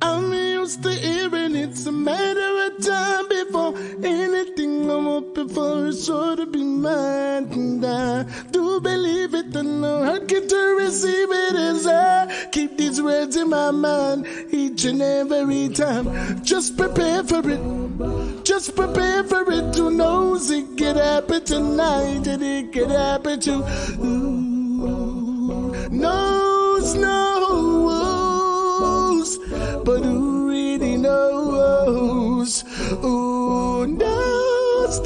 I'm used to hearing it's a matter of time before anything I'm up before is sure to be mine. And I do believe it and know I get to receive it as I keep these words in my mind each and every time. Just prepare for it. Just prepare for it. Who knows it could happen tonight and it could happen to knows, but who really knows? Who knows,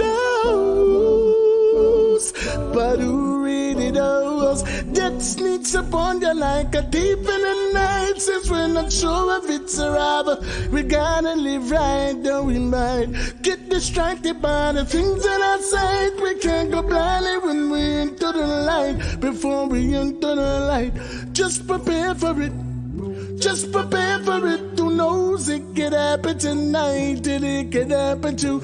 but who really knows? Death sneaks upon you like a thief in the night. Since we're not sure if it's a robber, we gotta live right, don't we might get distracted by the things in our sight. We can't go blindly when we enter the light. Before we enter the light, just prepare for it. Just prepare for it. Who knows it could happen tonight and it could happen to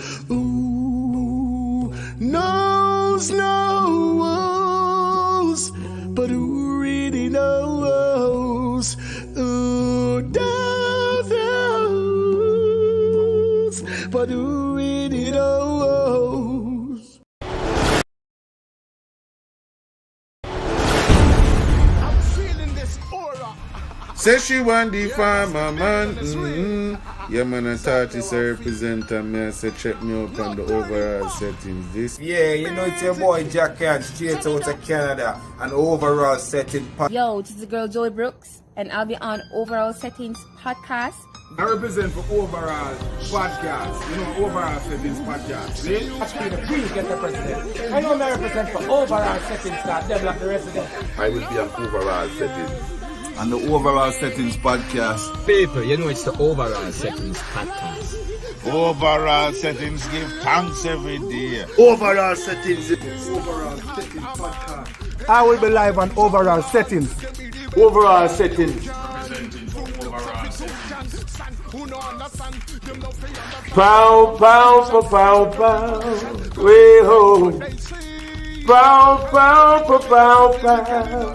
knows, but who really knows? Who knows, but who really knows? I'm feeling this aura. Say she want the farmer man. Yeah, man, I thought it's a representative. Me, I said check me up on the overall settings. This. Yeah, you know it's your boy Jack and straight out of Canada. And overall setting. Yo, this is the girl Joey Brooks, and I'll be on Overall Settings podcast. I represent for Overall Podcast. You know, Overall Settings Podcast. See? Watch me the queen get the president. I know I represent for Overall Settings that develop the resident. I will be on Overall Settings. And the Overall Settings Podcast. People, you know it's the Overall Settings podcast. Overall Settings give thanks every day. Overall settings. Overall settings podcast. I will be live on Overall Settings. Overall Settings. Pow, pow, pow, pow, pow. Way ho. Pow, pow, pow, pow, pow.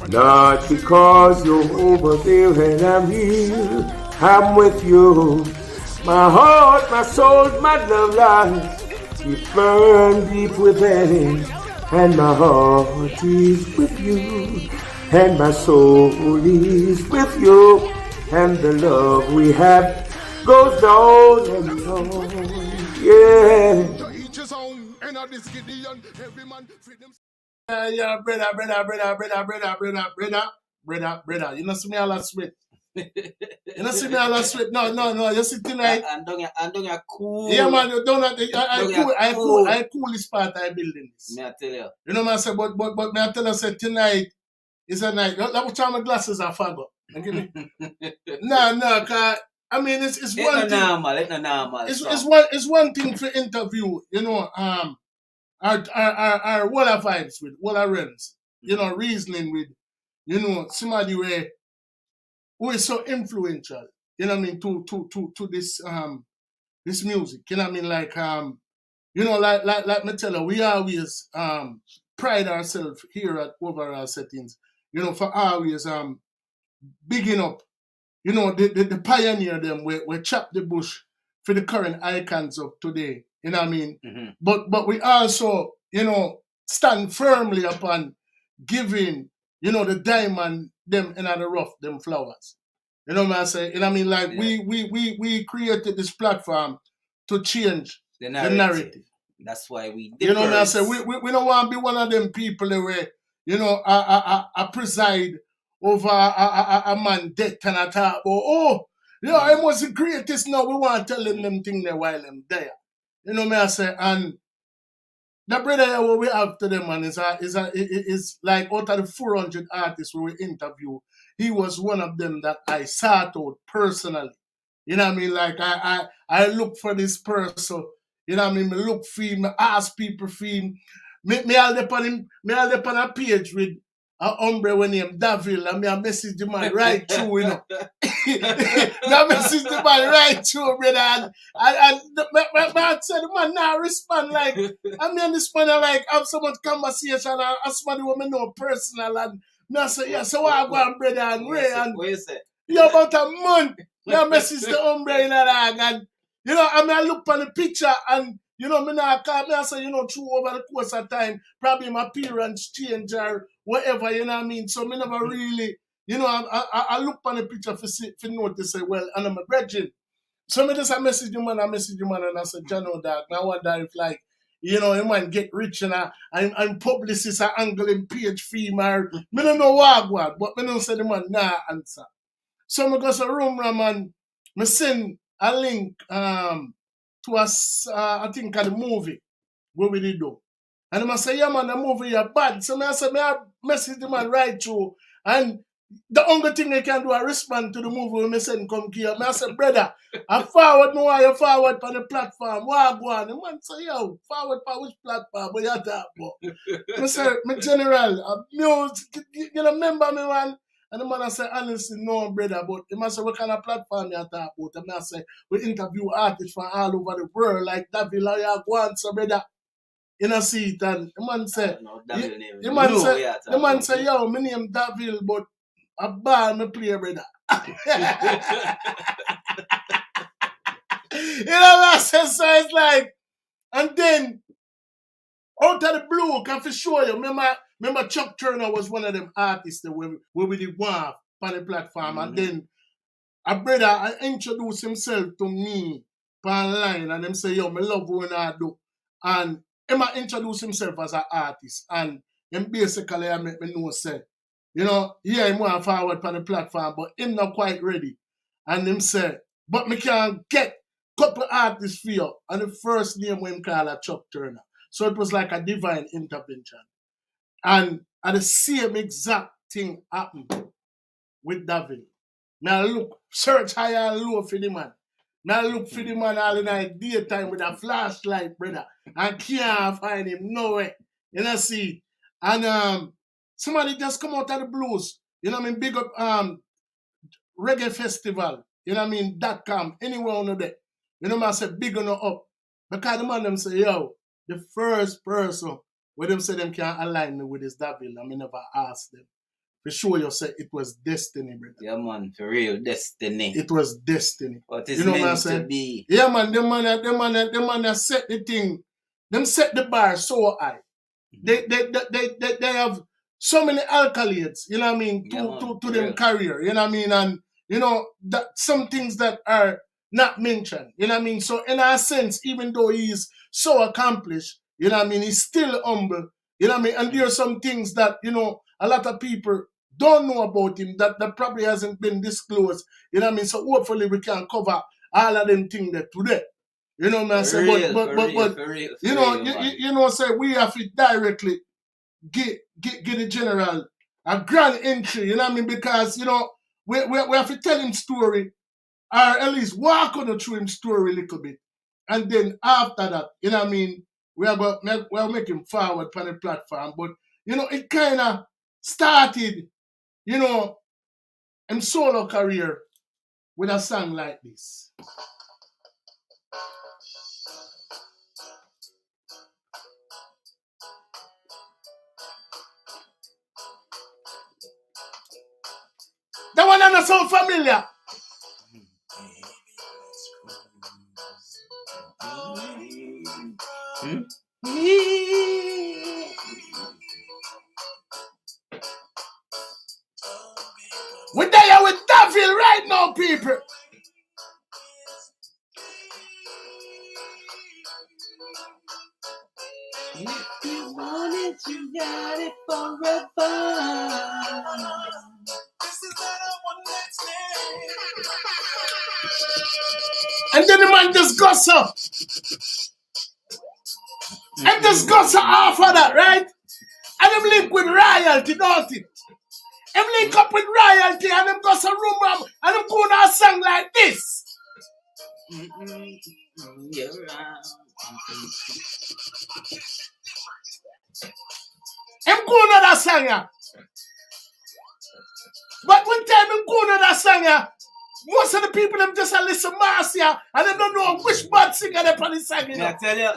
Not because you're over there and I'm here, I'm with you. My heart, my soul, my love lies, you burn deep within, and my heart is with you, and my soul is with you, and the love we have goes on and on, yeah. Yeah, brother. You know, see me all sweat. You know, see me all sweat. No. You see tonight. And don't you cool. Yeah, man. You don't have to. I cool this part I building this. Me I tell you. You know, man. I say, but me I tell you, say tonight is a night. That what time my glasses are faggot. No, cause I mean it's one thing. It's not normal. It's one thing for interview. You know, our Walla vibes with Walla Renz, you know, reasoning with, you know, somebody who is so influential, you know what I mean, to this this music, you know what I mean, like you know, like me tell you, we always pride ourselves here at Overall Settings, you know, for always bigging up, you know, the pioneer them we chop the bush for the current icons of today. You know what I mean? Mm-hmm. But we also, you know, stand firmly upon giving, you know, the diamond them in the rough, them flowers. You know what I say? You know what I mean? Like we created this platform to change the narrative. That's why we You know what I say? We don't want to be one of them people where, you know, I preside over a man death and I talk about, you know, I must create this now. We want to tell them things there while I'm there. You know what I say? And the brother what we have to them, man, is like out of the 400 artists we interview, he was one of them that I sought out personally. You know what I mean? Like I look for this person. You know what I mean? I look for him, I ask people for him. Me all depend him, me all depend a page with a hombre when named Davil, and me a message the man right through, you know. I message the man right through, brother, and I said the man now respond like, I mean respond like have someone conversation and somebody who me know personal, and me I say, yeah, so I go on, brother, and Ray, and what you say? Yeah, about a month. I message the umbrella dog and you know, I mean I look on the picture and you know, me not call me I say, you know, through over the course of time, probably my appearance change or whatever, you know what I mean? So me never really, you know, I look on the picture for notice say, well, and I'm a virgin. So me just I message the man and I said, Jano dog, now I wonder if like, you know, you man get rich and I'm publicist and angling page female. Me don't know what, but me don't say the man nah answer. So I go to room man, me send a link to us I think of the movie where we did do. And I say, yeah man, the movie is bad. So I say, I message the man right through. And the only thing they can do is respond to the movie when I send come here. I say, brother, I forward me why you forward on the platform. Why go on? The man say, yo, forward for which platform? But you talk about. I say, my general, you know, remember me man? And the man I say, honestly, no, brother, but he must say, what kind of platform you talk about? And I say, we interview artists from all over the world, like that villa you go on, so brother, you know, see it, and the man say, the man say, yo, my name Davil, but a ball me play, brother. You know what I say? So it's like, and then, out of the blue, can for sure you, remember Chuck Turner was one of them artists that we did one on the platform, and then a brother introduced himself to me online and them say, yo, me love what I do. And him introduce himself as an artist. And him basically I make me know say, you know, yeah, him want forward on the platform, but him not quite ready. And him say, but me can get couple artists for you. And the first name we call a Chuck Turner. So it was like a divine intervention. And the same exact thing happened with David. Now look, search high and low for the man. Now look for the man all in the daytime with a flashlight, brother. And can't find him nowhere. You know, see. And somebody just come out of the blues. You know what I mean? Big up Reggae Festival. You know what I mean? .com. Anywhere on there. You know what I say? Big on up. Because the man them say, yo, the first person where them say them can't align me with this David, I mean never ask them. For sure you say it was destiny, brother. Yeah, man, for real, destiny. It was destiny. What is you know meant what I'm saying? to be. Yeah, man, them man set the thing. Them set the bar so high. They have so many accolades, you know what I mean, to them career, you know what I mean, and you know that some things that are not mentioned, you know what I mean. So in a sense, even though he's so accomplished, you know what I mean, he's still humble, you know what I mean, and there are some things that, you know, a lot of people don't know about him that probably hasn't been disclosed, you know what I mean. So hopefully we can cover all of them things that today. You know what I'm saying? But you know, say we have to directly get the general a grand entry, you know what I mean? Because, you know, we have to tell him story, or at least walk on through him story a little bit. And then after that, you know what I mean, we'll make him forward on the platform. But, you know, it kind of started, you know, in solo career with a song like this. That one doesn't sound familiar. We're there with Davil right now, people. If you want it, you got it forever. And then the man just goes up. And just goes off of that, right? And them link with royalty, don't it? Them link up with royalty and them goes a room and them go on a song like this. Them go on that song, yeah. But one time them go on that song, yeah, most of the people them just a listen mass, yeah, and they don't know which bad singer they on the song, you know. I tell you,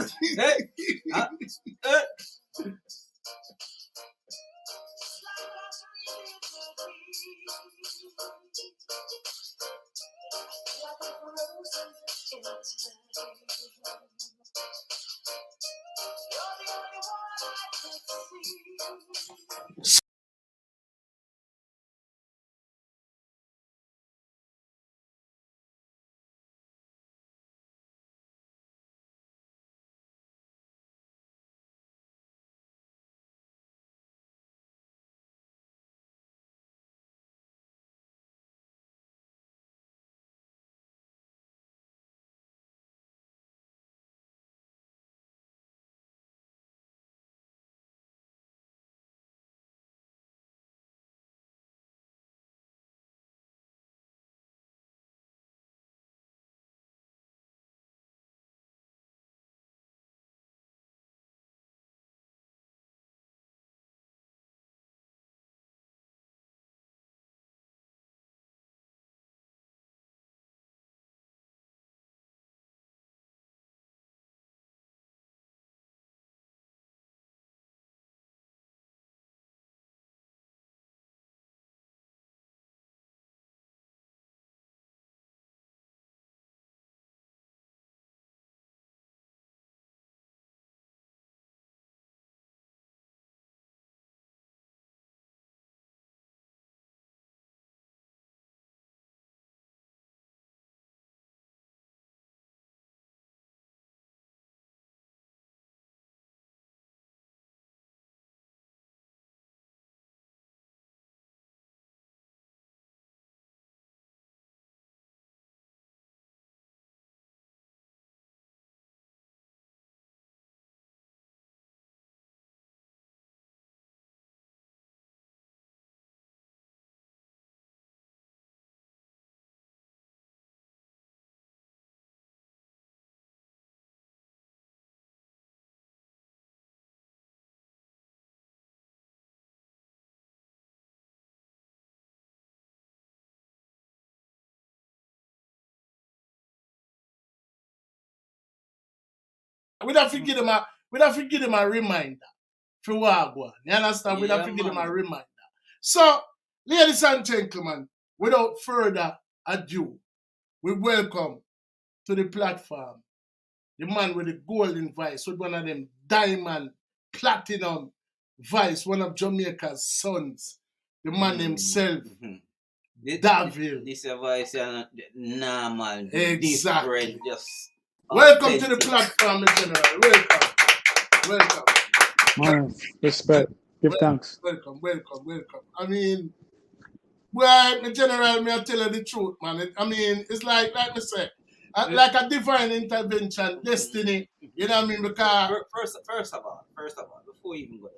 we'd have to give them a reminder for Wagwan. You understand? We'd have to give them a reminder. So, ladies and gentlemen, without further ado, we welcome to the platform the man with the golden voice, with one of them diamond, platinum voice, one of Jamaica's sons, the man himself, Davil. This voice is normal, Exactly. different, just welcome to the platform, my general. Welcome. Man, respect. Give thanks. Welcome. I mean, well, my general, me I tell you the truth, man. I mean, it's like me say, like a divine intervention, destiny. You know what I mean? Because first of all, before you even go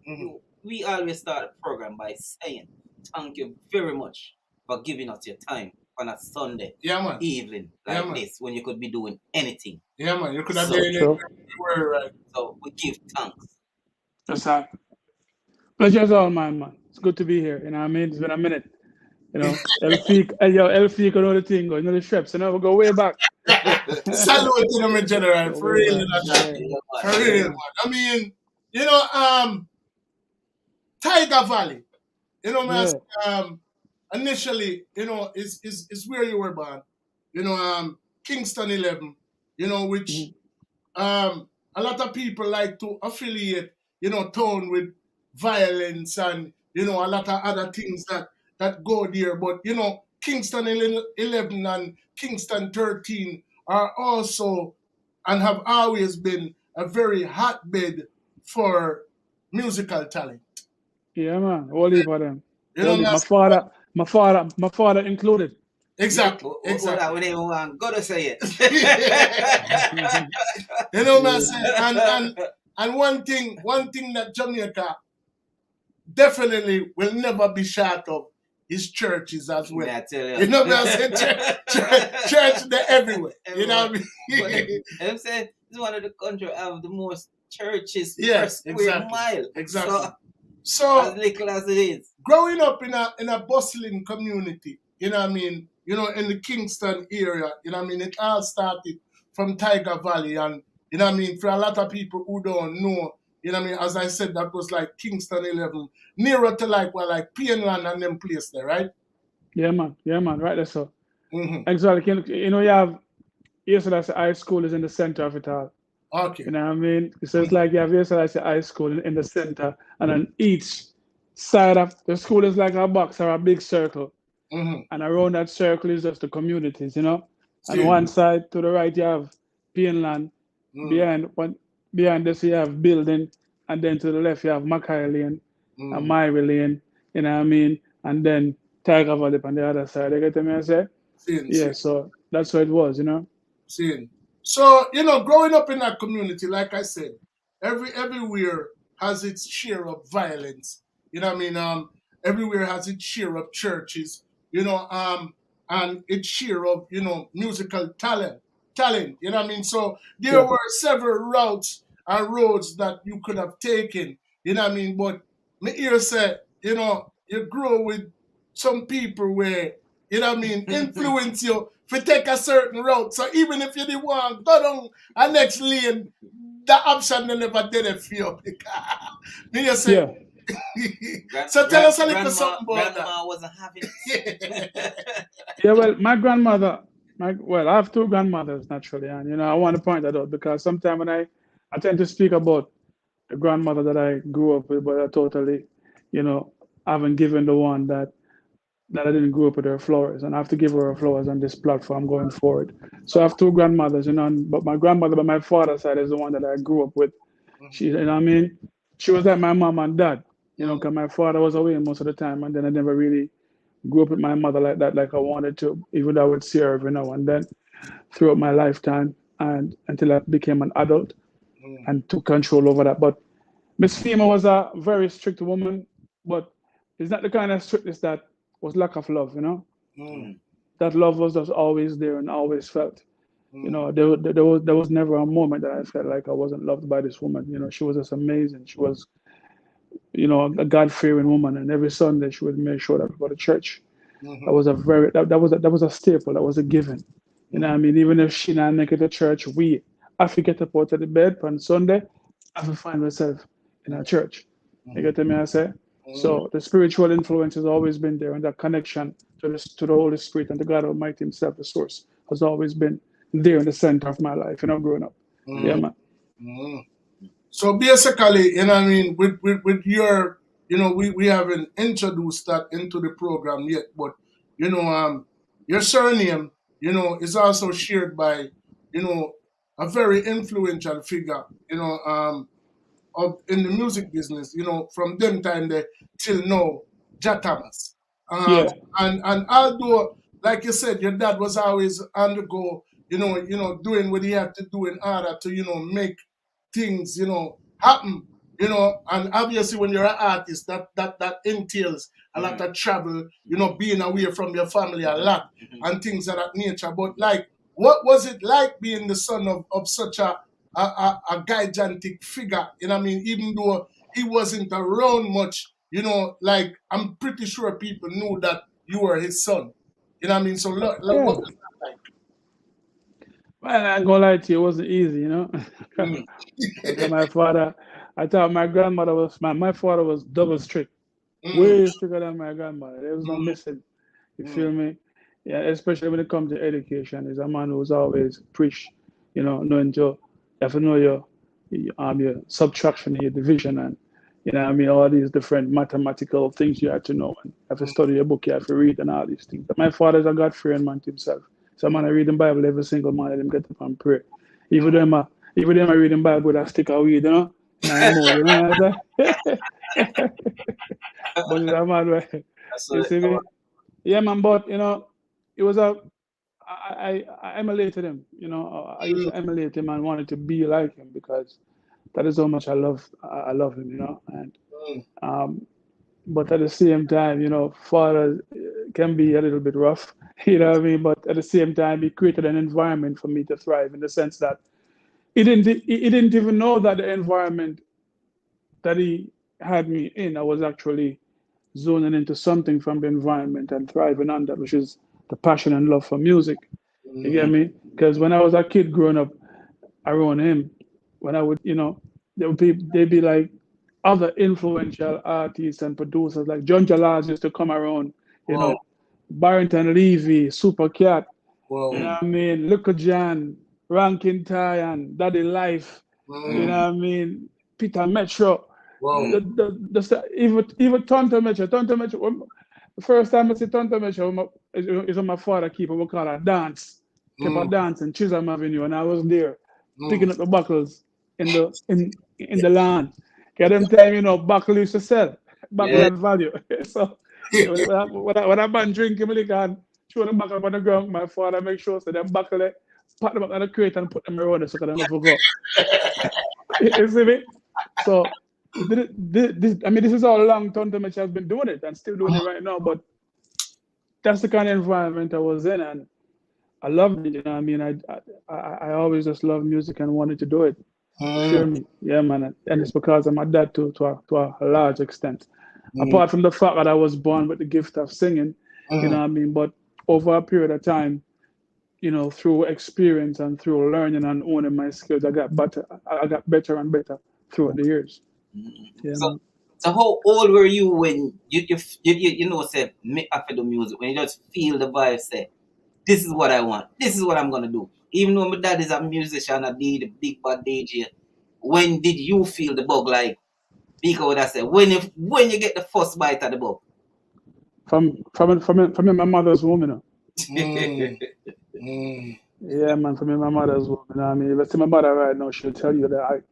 there, we always start the program by saying thank you very much for giving us your time on a Sunday evening like this when you could be doing anything. Yeah, man. You could have been anywhere, right? So we give thanks. That's right. Pleasure's all mine, man. It's good to be here. You know what I mean? It's been a minute. You know, Elfie, you know the thing, you know the Shreps, you know, we go way back. Salute to them in general, for real. For real, man. I mean, you know, Tiger Valley, you know, man, initially, you know, is where you were born. You know, Kingston 11, you know, which a lot of people like to affiliate, you know, town with violence and, you know, a lot of other things that go there. But, you know, Kingston 11 and Kingston 13 are also and have always been a very hotbed for musical talent. Yeah, man. All for them. You know, my father included. Exactly. We didn't even gotta say it. You know what I'm saying? And one thing that Jamaica definitely will never be short of is churches as well. Yeah, I tell you. You know what I'm saying? Church they're everywhere. You know what I mean? I'm saying this is one of the country have the most churches per square mile. Exactly. So as little as it is. Growing up in a bustling community, you know what I mean? You know, in the Kingston area, you know what I mean? It all started from Tiger Valley, and you know what I mean? For a lot of people who don't know, you know what I mean? As I said, that was like Kingston 11, nearer to like Pienland and them place there, right? Yeah, man. Right there, so. Exactly. You know, you have Yesterday High School is in the center of it all. Okay. You know what I mean? So it's like you have Yesterday High School in the center, and on each side of the school is like a box or a big circle. And around that circle is just the communities, you know? And one side to the right you have Pienland, behind this you have Building, and then to the left you have Mackay Lane and Myrie Lane, you know what I mean? And then Tiger Valley on the other side. You get me I say? So that's what it was, you know? So, you know, growing up in that community, like I said, everywhere has its share of violence. You know what I mean? Everywhere has its share of churches, you know, and its share of, you know, musical talent, you know what I mean? So there were several routes and roads that you could have taken, you know what I mean? But me here said, you know, you grow with some people where, you know what I mean, influence you to take a certain route. So even if you didn't want to go down a next lane, the option they never did it for you. Me just say, so tell us a little something about Grandma wasn't having it. Well, my grandmother, I have two grandmothers naturally, and you know I want to point that out because sometimes when I tend to speak about the grandmother that I grew up with, but I totally, you know, haven't given the one that I didn't grow up with her flowers, and I have to give her flowers on this platform going forward. So I have two grandmothers, you know, but my grandmother by my father's side is the one that I grew up with. She, you know what I mean? She was like my mom and dad, you know, because my father was away most of the time, and then I never really grew up with my mother like that, like I wanted to, even though I would see her every now and then throughout my lifetime, and until I became an adult and took control over that. But Miss Fema was a very strict woman, but it's not the kind of strictness that was lack of love, you know. That love was just always there and always felt. You know, there was never a moment that I felt like I wasn't loved by this woman. You know, she was just amazing. She was, you know, a God-fearing woman, and every Sunday she would make sure that we go to church. That was that was a staple. That was a given. You know what I mean? Even if she not make it to church, we I forget to out of the bed on Sunday, I will find myself in a church. You get me? I say. So the spiritual influence has always been there, and that connection to the Holy Spirit and to God Almighty Himself, the source, has always been there in the center of my life. Growing up. Yeah, man. So basically, you know what I mean, with your, we haven't introduced that into the program yet, but your surname, is also shared by, a very influential figure, in the music business, from them time there till now, Jah Thomas. Yeah. And although, like you said, your dad was always on the go, doing what he had to do in order to, make things, happen, and obviously when you're an artist, that entails a lot of travel, being away from your family a lot and things of that nature. But like, what was it like being the son of such a gigantic figure? I mean, even though he wasn't around much, like I'm pretty sure people knew that you were his son. You know what I mean? So what was that like? Well, I ain't gonna lie to you, it wasn't easy, Because my father, I thought my grandmother was my father was double strict, way stricter than my grandmother. There was no missing. You feel me? Yeah, especially when it comes to education. He's a man who's always preached, knowing you have to know your subtraction and your division and what I mean, all these different mathematical things you have to know, and you have to study your book, you have to read and all these things. But my father's a God-fearing man to himself. So man, I read the Bible every single morning, let him get up and pray. Even them I read the Bible with a stick of weed, And I'm more, But it's a man where, you see me? Yeah, man, but it was I emulated him, I used to emulate him and wanted to be like him because that is how much I love him, and but at the same time, father can be a little bit rough, what I mean? But at the same time, he created an environment for me to thrive in the sense that he didn't even know that the environment that he had me in, I was actually zoning into something from the environment and thriving on that, which is the passion and love for music. You get me? Because when I was a kid growing up around him, when I would, they'd be like other influential artists and producers like John Jalaz used to come around, Barrington Levy, Super Cat, you know what I mean? Little John, Rankin Tyan, Daddy Life, you know what I mean? Peter Metro. Even Tonto Metro. The first time I see Tonto Metro is when my father keep what we call a dance. Kept a dance in Chisholm Avenue, and I was there picking up the buckles in the land. Get them time, buckle used to sell. Buckle and value. So when I been drinking liquor and throw them back up on the ground, my father make sure so them buckle it, pat them up on the crate and put them around so they don't forget. You see me? So this is how long Tonto Mitch has been doing it and still doing it right now, but that's the kind of environment I was in, and I loved it. I mean, I always just loved music and wanted to do it. You feel me? Yeah, man. And it's because of my dad to a large extent. Apart from the fact that I was born with the gift of singing, you know what I mean? But over a period of time, through experience and through learning and owning my skills, I got better and better throughout the years. Yeah, so how old were you when you say make after the music, when you just feel the vibe, say this is what I want, this is what I'm gonna do? Even though my dad is a musician, a big bad DJ, when did you feel the bug? Like because I said when you get the first bite of the bug? From my mother's womb, Yeah, man, from my mother's womb. I mean, if I see my mother right now, she'll tell you that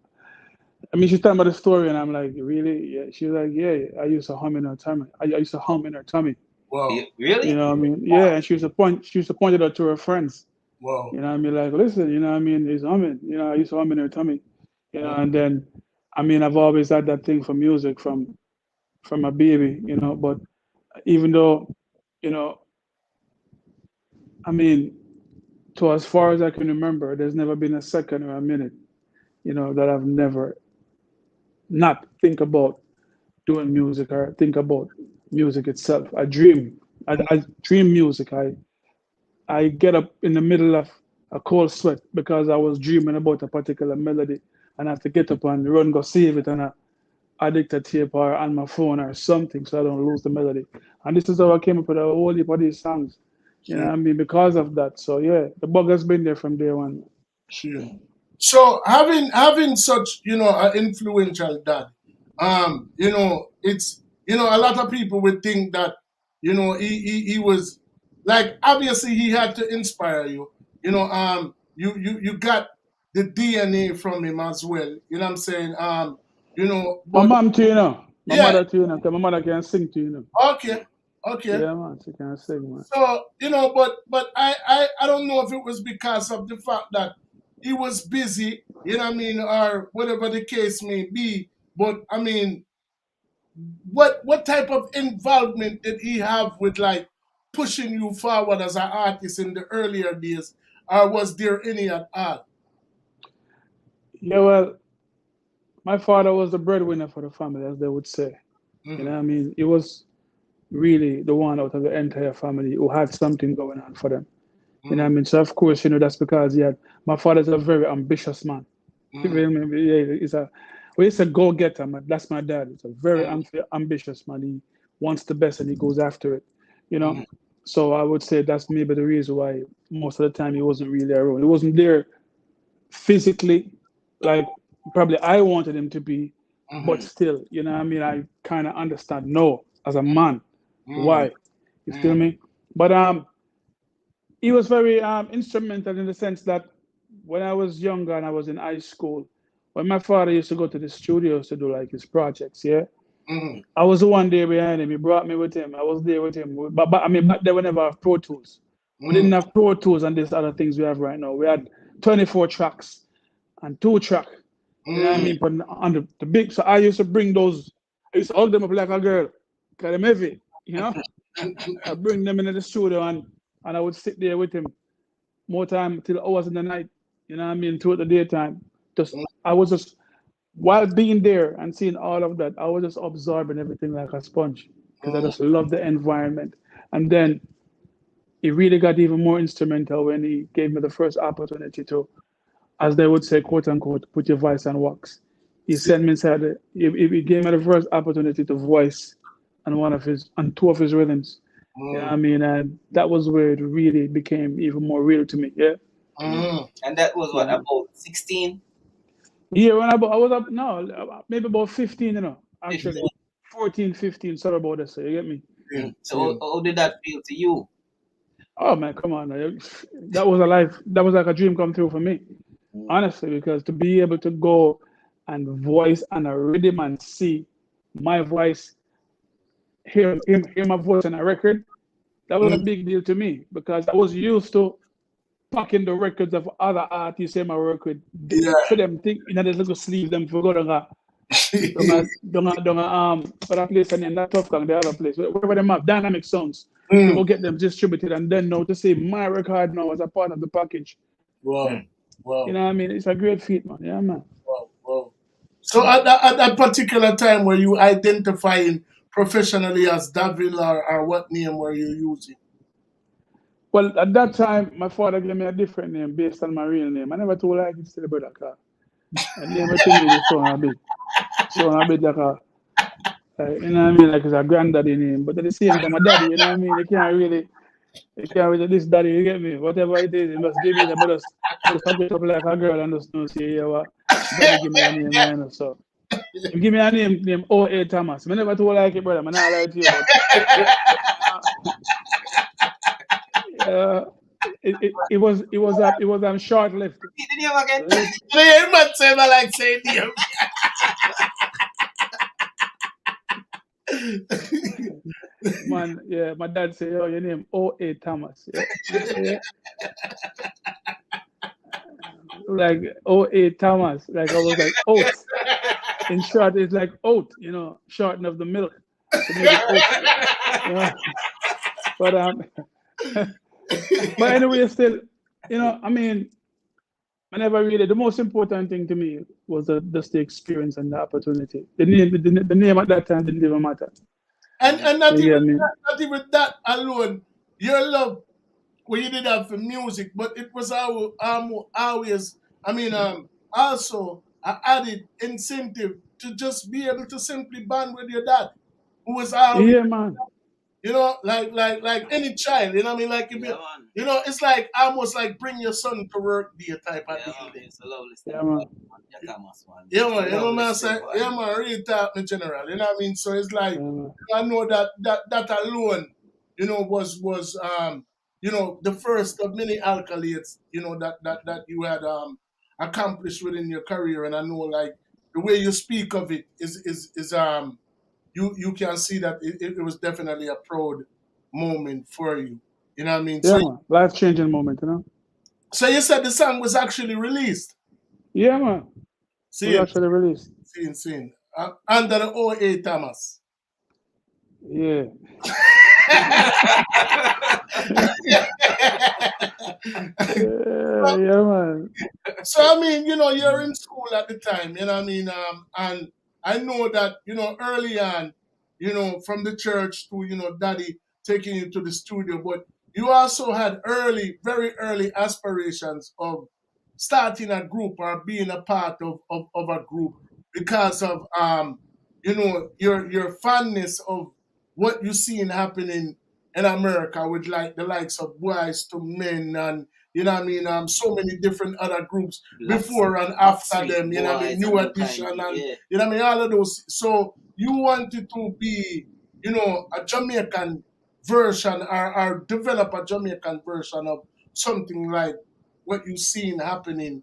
she's telling me the story, and I'm like, really? Yeah. She's like, yeah, I used to hum in her tummy. I used to hum in her tummy. Wow. Really? You know what I mean? Yeah, and she used to point it out to her friends. Wow. You know what I mean? Like, listen, you know what I mean? He's humming. I used to hum in her tummy. And then, I've always had that thing for music from a baby, but even though, to as far as I can remember, there's never been a second or a minute, that I've never not think about doing music or think about music itself. I dream music. I get up in the middle of a cold sweat because I was dreaming about a particular melody and I have to get up and run, go save it, and I addict a tape or on my phone or something so I don't lose the melody. And this is how I came up with a whole heap of these songs. You know what I mean? Because of that. So yeah, the bug has been there from day one. Sure. So having such, you know, an influential dad, you know, it's, you know, a lot of people would think that, you know, he was like, obviously he had to inspire you. You know, you got the DNA from him as well. You know what I'm saying? You know, My but mom too, you know. My yeah, mother too, you know, 'cause my mother can sing too, you know. okay, okay. Yeah, man, she can sing, man. So, you know, but I don't know if it was because of the fact that he was busy, you know what I mean, or whatever the case may be. But I mean, what type of involvement did he have with like pushing you forward as an artist in the earlier days, or was there any at all? Yeah, well, my father was the breadwinner for the family, as they would say. You know what I mean? He was really the one out of the entire family who had something going on for them. You know what I mean? So of course, you know, that's because he had my father's a very ambitious man. You feel me? Yeah, he's a well, he's a go-getter, man. That's my dad. He's a very ambitious man. He wants the best and he goes after it. You know? So I would say that's maybe the reason why most of the time he wasn't really around. He wasn't there physically, like probably I wanted him to be, but still, you know what I mean? I kind of understand no as a man why. You feel me? But he was very instrumental in the sense that when I was younger and I was in high school, when my father used to go to the studios to do like his projects, yeah, I was the one there behind him. He brought me with him. I was there with him. But I mean, back then we never have Pro Tools. We didn't have Pro Tools and these other things we have right now. We had 24 tracks and 2 track. You know what I mean? But on the big, so I used to bring those. I used to hug them up like a girl, cause them heavy. You know, I bring them into the studio and I would sit there with him more time till hours in the night. You know what I mean? Throughout the daytime. I was just while being there and seeing all of that, I was just absorbing everything like a sponge because I just love the environment. And then he really got even more instrumental when he gave me the first opportunity to, as they would say, quote unquote, put your voice on wax. He sent me inside. He gave me the first opportunity to voice on 2 of his rhythms. You know what I mean? And that was where it really became even more real to me. Yeah. And that was what, about 16? Yeah, when I was up, no, maybe about 15, you know, actually. 15. 14, 15, sorry about that, so you get me? So how did that feel to you? Oh man, come on. That was a life, that was like a dream come true for me. Honestly, because to be able to go and voice on a rhythm and see my voice, hear my voice on a record, that was a big deal to me because I was used to packing the records of other artists in my work with for them think in this little sleeve them for go down for that place and then that Tough Gang, the other place, wherever them have dynamic songs, to go get them distributed and then now to see my record now as a part of the package. Wow. Wow. You know what I mean? It's a great feat, man. Yeah, man. Wow. So at that particular time, were you identifying professionally as Davil or what name were you using? Well, at that time, my father gave me a different name based on my real name. I never told her I could still brother car. And name to me is so a bit like a, you know what I mean, like it's a granddaddy name. But at the same time, my daddy, you know what I mean, you can't really this daddy, you get me? Whatever it is, you must give me the just get up like a girl and just know, say, yeah, what? Daddy give me a name, you know, so. You give me a name O.A. Thomas. I never told like it, brother. I'm not lie to you, but it was short lived. Did you ever get You must say like saying name. Man, yeah, my dad said, "Oh, your name O.A. Thomas." Yeah. Like O.A. Thomas. Like I was like oat. In short, it's like oat, you know, shorten of the milk to make it oat. You know? But anyway, still, you know, I mean, I never really. The most important thing to me was just the experience and the opportunity. The name at that time didn't even matter. And not even that alone. Your love where you did that for music, but it was always, I mean, also an added incentive to just be able to simply band with your dad, who was always, Yeah, man. you know, like any child, you know what I mean? Like, if Yeah, you, man. you know, it's like almost like bring your son to work day type of Yeah, deal. man. It's a lovely Yeah, step, man. yeah, Thomas, man. Yeah, It's a man, you know lovely what I'm step, saying? Yeah, man, real talk in general, you know what I mean? So it's like, Yeah, man. I know that alone, you know, was you know, the first of many accolades, you know, that you had accomplished within your career. And I know, like, the way you speak of it is you can see that it was definitely a proud moment for you. You know what I mean? Yeah, man. Life changing moment, you know. So you said the song was actually released. Yeah, man. It was Seeing, actually released. seeing. Under the OA Thomas. Yeah. Yeah, man. So I mean, you know, you're in school at the time, you know what I mean? And I know that, you know, early on, you know, from the church to, you know, daddy taking you to the studio, but you also had very early aspirations of starting a group or being a part of a group because of you know, your fondness of what you seen happening in America with like the likes of Boys to Men and you know what I mean? So many different other groups before and after them, you know what I mean? New Edition and you know what I mean? All of those. So you wanted to be, you know, a Jamaican version or develop a Jamaican version of something like what you seen happening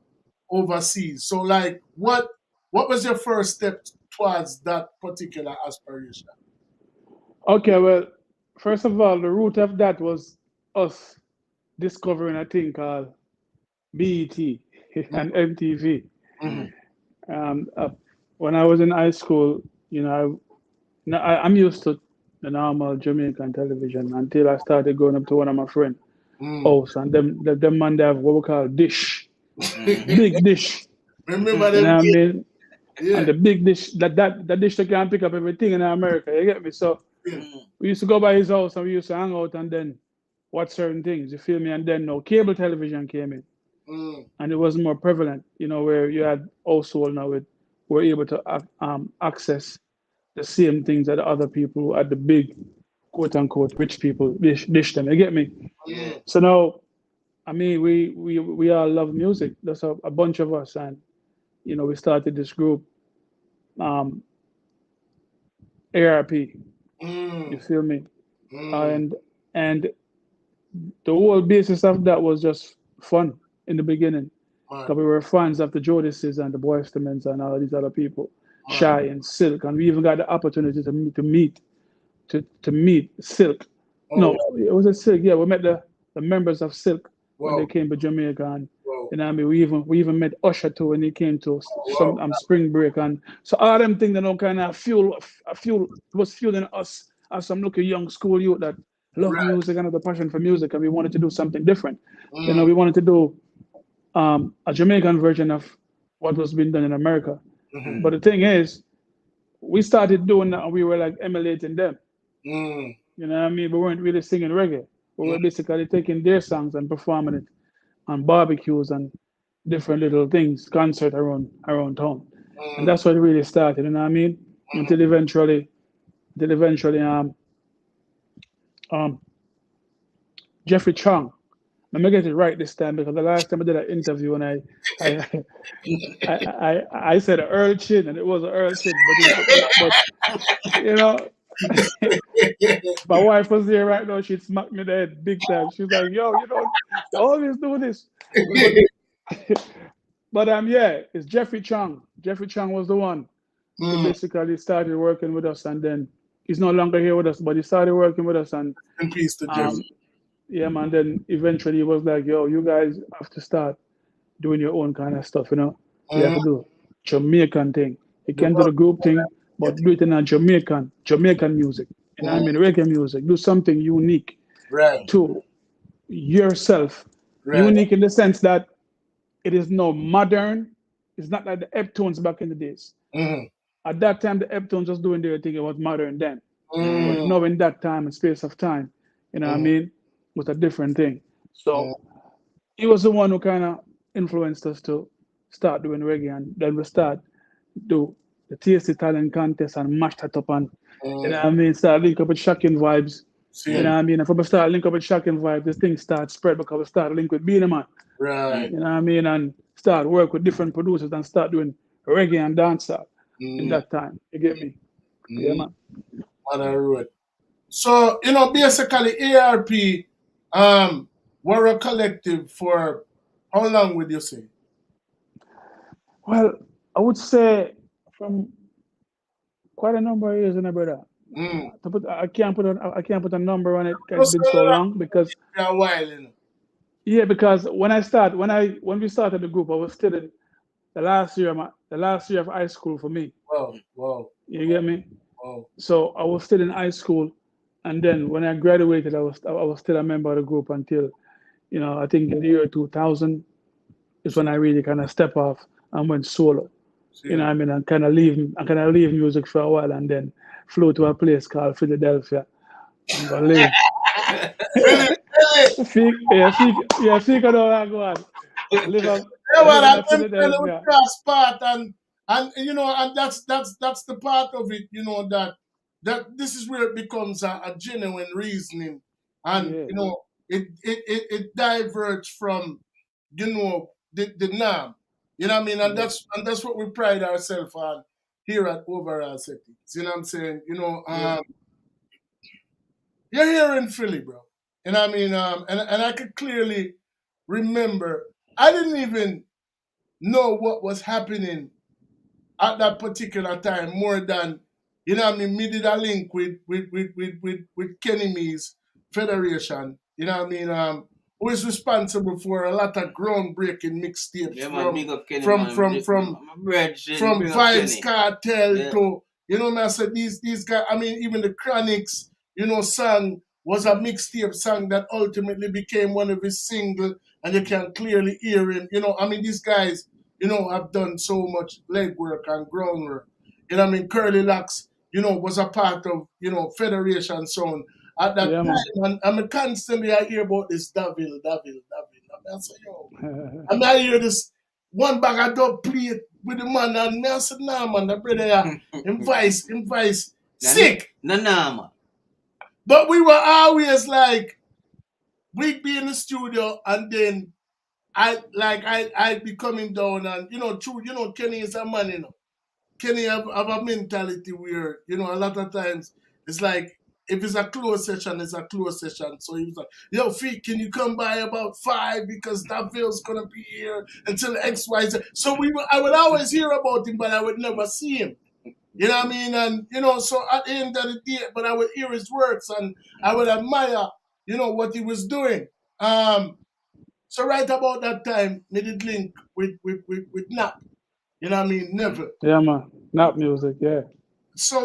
overseas. So like what was your first step towards that particular aspiration? Okay, well, first of all, the root of that was us discovering a thing called BET and MTV. Mm-hmm. Um, uh, when I was in high school, you know, I'm used to the normal Jamaican television until I started going up to one of my friends' house, and them man they have what we call dish, big dish. Remember You know them what I days? mean? And Yeah. the big dish, that dish that can pick up everything in America. You get me? So Yeah. we used to go by his house and we used to hang out and then watch certain things. You feel me? And then no cable television came in, and it was more prevalent. You know, where you had household now with were able to access the same things that other people at the big quote unquote rich people dish them. You get me? Yeah. So now, I mean, we all love music. That's a bunch of us, and you know, we started this group, um, ARP. You feel me? And and the whole basis of that was just fun in the beginning. Because we were fans of the Jodices and the Boyz II Men and all of these other people, Shy and Silk, and we even got the opportunity to meet Silk. No, it was a Silk. Yeah, we met the members of Silk when they came to Jamaica, and you know, what I mean, we even met Usher too when he came to some spring break, and so all them things that don't kind of fuel was fueling us as some looking young school youth that love music and have the passion for music, and we wanted to do something different. You know, we wanted to do a Jamaican version of what was being done in America. But the thing is, we started doing that and we were like emulating them. You know what I mean? We weren't really singing reggae. We were basically taking their songs and performing it on barbecues and different little things, concert around town. And that's what it really started, you know what I mean? Until eventually um Jeffrey Chong. Let me get it right this time because the last time I did an interview and I I said Earl Chin and it was Earl Chin, but you know, my wife was there right now. She'd smack me in the head big time. She's like, "Yo, you always do this." But yeah, it's Jeffrey Chang. Jeffrey Chang was the one who basically started working with us, and then he's no longer here with us, but he started working with us, and In peace to Jeff. yeah, man. Then eventually he was like, "Yo, you guys have to start doing your own kind of stuff, you know. You have to do Jamaican thing. You can do the group thing, but do it in a Jamaican music. You know what I mean? Reggae music. Do something unique to yourself. Unique in the sense that it is no modern. It's not like the Eptones back in the days. At that time, the Eptones was doing their thing. It was modern then. But now in that time and space of time, you know what I mean? Was a different thing. So he was the one who kind of influenced us to start doing reggae, and then we start do the TSC talent contest and mash that up, and you know what I mean, start link up with shocking vibes. You know what I mean? And from the start link up with shocking vibes, this thing starts spread because we start link with Beanie Man. Right. You know what I mean? And start work with different producers and start doing reggae and dancehall in that time. You get me? Yeah, man. On the road. So, you know, basically ARP were a collective for how long would you say? Well, I would say from quite a number of years, in brother. I can't put a number on it. It's been so long because a while, you know. Yeah, because when we started the group, I was still in the last year of high school for me. Wow. You get me? Wow. So I was still in high school, and then when I graduated, I was still a member of the group until, you know, I think in the year 2000 is when I really kind of step off and went solo. You know what I mean? And kind of leave music for a while, and then flew to a place called Philadelphia. I'm gonna live. Figure out how go on. Live up. I've been cross path, and you know, and that's the part of it, you know, that this is where it becomes a genuine reasoning, and you know, it diverges from, you know, the norm. You know what I mean? And that's what we pride ourselves on here at Overall Settings. You know what I'm saying? You know, you're here in Philly, bro. You know what I mean? And I could clearly remember, I didn't even know what was happening at that particular time more than, you know what I mean, me did a link with Kenny Me's Federation, you know what I mean, who is responsible for a lot of groundbreaking mixtapes from Vibes Cartel to, you know, I said these guys, I mean, even the Chronics, you know, song was a mixtape song that ultimately became one of his singles, and you can clearly hear him. You know, I mean, these guys, you know, have done so much legwork and groundwork. You know, I mean, Curly Locks, you know, was a part of, you know, Federation Sound at that time. And I constantly I hear about this Davil. I mean, I say, yo, I mean, I hear this one bag of dub plate with the man, and I said, nah, man, the brother, him vice, sick. Nah, man. But we were always like, we'd be in the studio, and then I'd be coming down, and you know, true, you know, Kenny is a man, you know. Kenny have a mentality where, you know, a lot of times it's like, if it's a closed session, it's a closed session. So he was like, yo, Feet, can you come by about 5 because Daville's gonna be here until X, Y, Z. So I would always hear about him, but I would never see him. You know what I mean? And, you know, so at the end of the day, but I would hear his works and I would admire, you know, what he was doing. So right about that time, we did link with Nap. You know what I mean? Never. Yeah, man. Nap music, yeah. So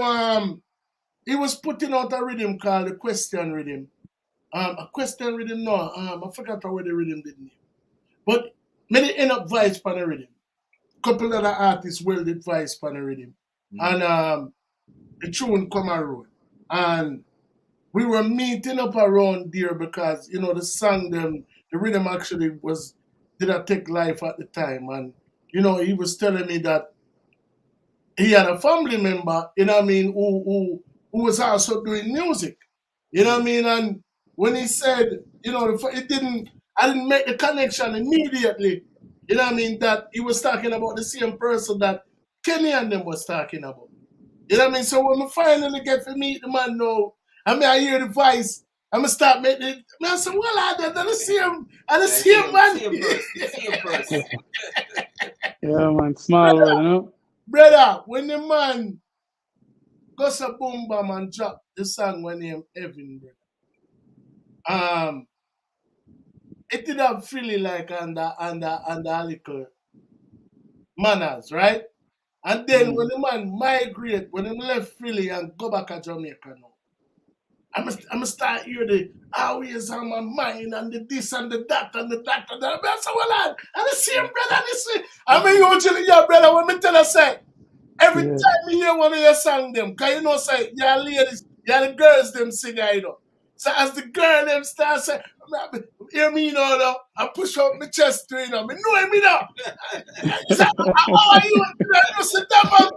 he was putting out a rhythm called the Question Rhythm. A Question Rhythm, no, I forgot how the rhythm did name. But many end up vice pan the rhythm. Couple other artists welded vice pan the rhythm. And the tune come around. And we were meeting up around there because, you know, the song, the rhythm actually didn't take life at the time. And, you know, he was telling me that he had a family member, you know what I mean, who was also doing music. You know what I mean? And when he said, you know, I didn't make the connection immediately, you know what I mean, that he was talking about the same person that Kenny and them was talking about. You know what I mean? So when I finally get to meet the man now, I mean, I hear the voice, I'm going to start making it. I said, well, they're the same man. Same person. Yeah, man, small world, you know? Brother, when the man goes a boom bam and drop the song when he Evan, brother. It did have feeling like under little manners, right? And then when the man migrate, when he left Philly and go back to Jamaica now, I'm start hear the always on my mind and the this and the that and the that and the that. I say, well, and the same brother, this. I mean, usually, yeah, brother, when me tell you, say, every time you hear one of your song them, because you know, say, yeah, ladies, yeah, the girls them sing, you know. So as the girl them start saying, hear me now, I push up my chest to you know, me know me now. So how are you? You sit down,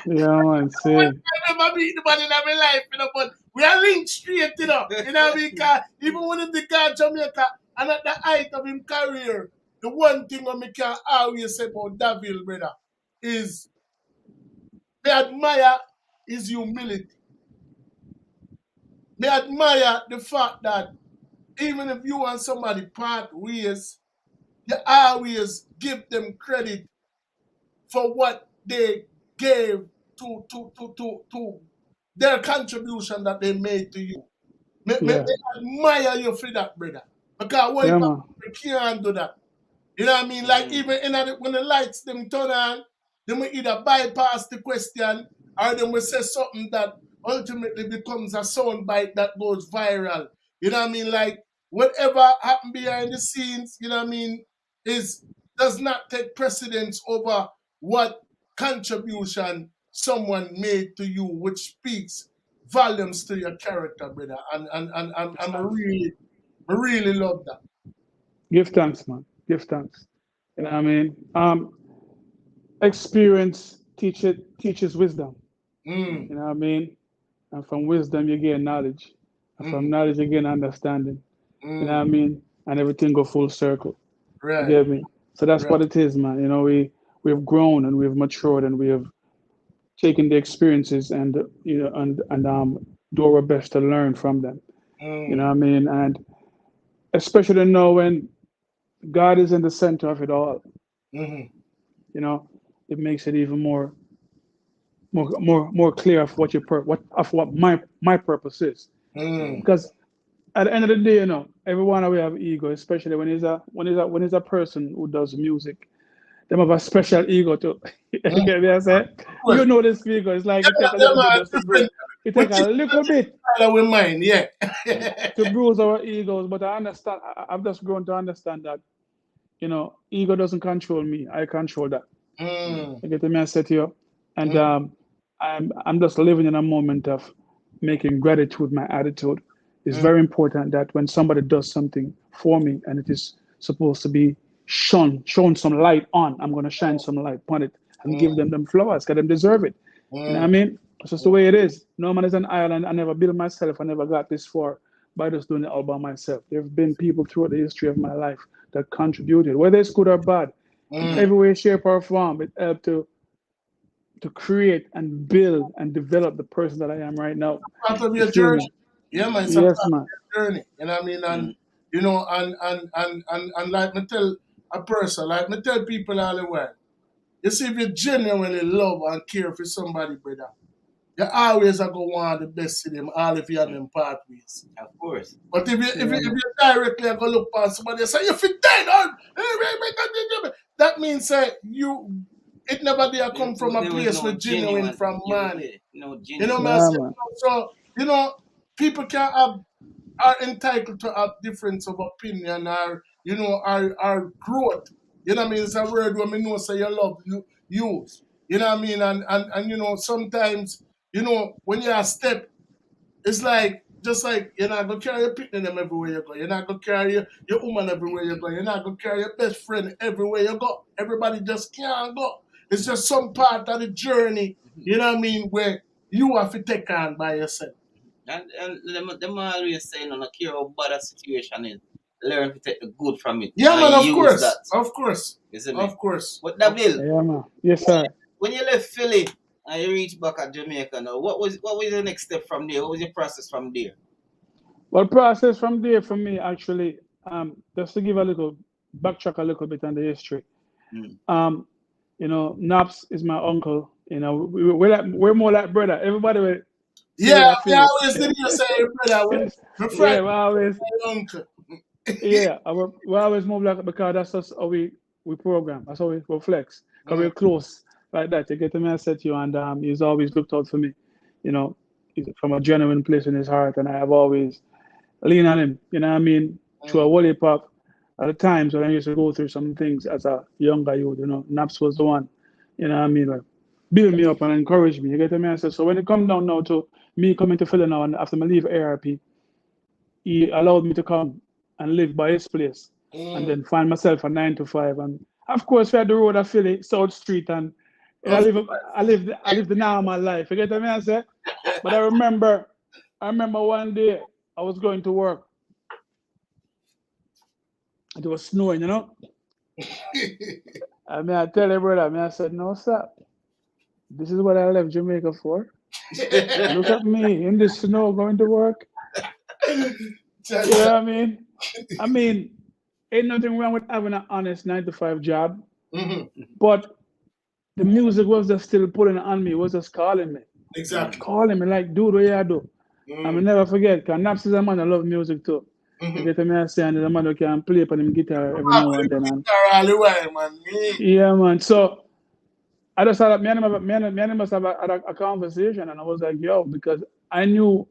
Yeah, man, see. I never meet the man in my life, you know, but we are linked straight, you know. You know what I mean? 'Cause even when him the guy Jamaica and at the height of his career, the one thing I can always say about Davil, brother, is they admire his humility. They admire the fact that even if you and somebody part ways, you always give them credit for what they gave to their contribution that they made to you. Me Yeah. admire you for that, brother. Because what Yeah, if man. I can't do that? You know what I mean? Like even when the lights them turn on, they will either bypass the question or they will say something that ultimately becomes a sound bite that goes viral. You know what I mean? Like whatever happened behind the scenes, you know what I mean, does not take precedence over what contribution someone made to you, which speaks volumes to your character, brother. And I really love that. Give thanks, man. Give thanks. You know what I mean? Experience teaches wisdom. Mm. You know what I mean? And from wisdom you gain knowledge. And from knowledge you gain understanding. You know what I mean? And everything go full circle. You Right. get me? So that's Right. what it is, man. You know, we've grown and we've matured and we have taken the experiences and do our best to learn from them. You know what I mean? And especially now when God is in the center of it all, Mm-hmm. you know, it makes it even more clear of what what my purpose is. Because at the end of the day, you know, everyone we have ego, especially when it's a person who does music. Them have a special ego too. You get me? I say, you know this ego. It's like it take a little bit just to bruise. It take a little bit with mine, yeah. to bruise our egos. But I understand. I've just grown to understand that, you know, ego doesn't control me. I control that. You get me? I said to you, and I'm just living in a moment of making gratitude my attitude. It's very important that when somebody does something for me and it is supposed to be shown some light on, I'm going to shine some light on it and give them flowers because they deserve it. You know what I mean? It's just the way it is. No man is an island. I never built myself. I never got this far by just doing it all by myself. There have been people throughout the history of my life that contributed, whether it's good or bad, in every way, shape, or form. It helped to create and build and develop the person that I am right now. Part of You your feel journey. me? Yeah, man. It's a part Yes, of man. your journey. You know what I mean? And you know, and like me tell a person, like me tell people all the while, you see, if you genuinely love and care for somebody, brother, you always are going to want the best for them, all if you have them pathways. Of course. But if you directly are going to look past somebody and say, you fit dead, that means that it never did come from a place with genuine from man. You know what I'm saying? So, you know, people are entitled to have difference of opinion or, you know, our growth. You know what I mean? It's a word when we know say you love use. You know what I mean? And you know, sometimes, you know, when you're a step, it's like just like you're not gonna carry your picnic them everywhere you go. You're not gonna carry your woman everywhere you go. You're not gonna carry your best friend everywhere you go. Everybody just can't go. It's just some part of the journey, you know what I mean, where you have to take on by yourself. And them always saying, no care how bad a situation is, learn to take the good from it. Yeah, man, of use course. that. Of course. You see me? Of course. But Davil, Yeah, man. Yes, sir. when you left Philly and you reached back at Jamaica now, what was the next step from there? What was your process from there? Well, process from there for me actually, just to give backtrack a little bit on the history. You know, Naps is my uncle. You know, we're more like brother. Everybody will. Yeah, we always did you say brother. Yeah, we always. Uncle. Yeah, we always move like because that's just how we program. That's how we flex. Because we're close like that. You get me, I said to you, and he's always looked out for me. You know, he's from a genuine place in his heart, and I have always leaned on him. You know what I mean? Through a wally pop. At the times when I used to go through some things as a younger youth, you know, Naps was the one. You know what I mean? Like, build me up and encourage me. You get me? I said, so when it comes down now to me coming to Philly now and after I leave ARP, he allowed me to come and live by his place, and then find myself a 9 to 5. And of course, we had the road of Philly, South Street, and I live the normal life. You get what I say? But I remember one day I was going to work. It was snowing, I mean, I tell you, brother, I said, no, sir. This is what I left Jamaica for. Look at me in the snow going to work. You know what I mean? I mean, ain't nothing wrong with having an honest 9 to 5 job, but the music was just still pulling on me. It was just calling me. Exactly. Calling me like, dude, what you do? I will never forget, because Naps is a man that love music too. You get me saying, there's a man who can play upon him guitar every now and then. And, yeah, man. So I just had me and him must have a conversation, and I was like, yo, because I knew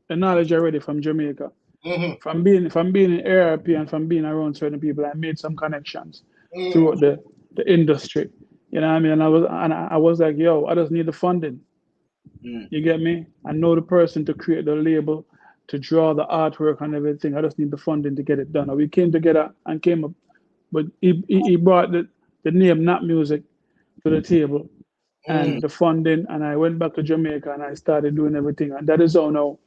the knowledge already from Jamaica. From being in ARP and from being around certain people, I made some connections throughout the industry. You know what I mean? And I was like, yo, I just need the funding. You get me? I know the person to create the label, to draw the artwork and everything. I just need the funding to get it done. And we came together and came up, but he brought the name Not Music to the table and the funding, and I went back to Jamaica and I started doing everything. And that is how now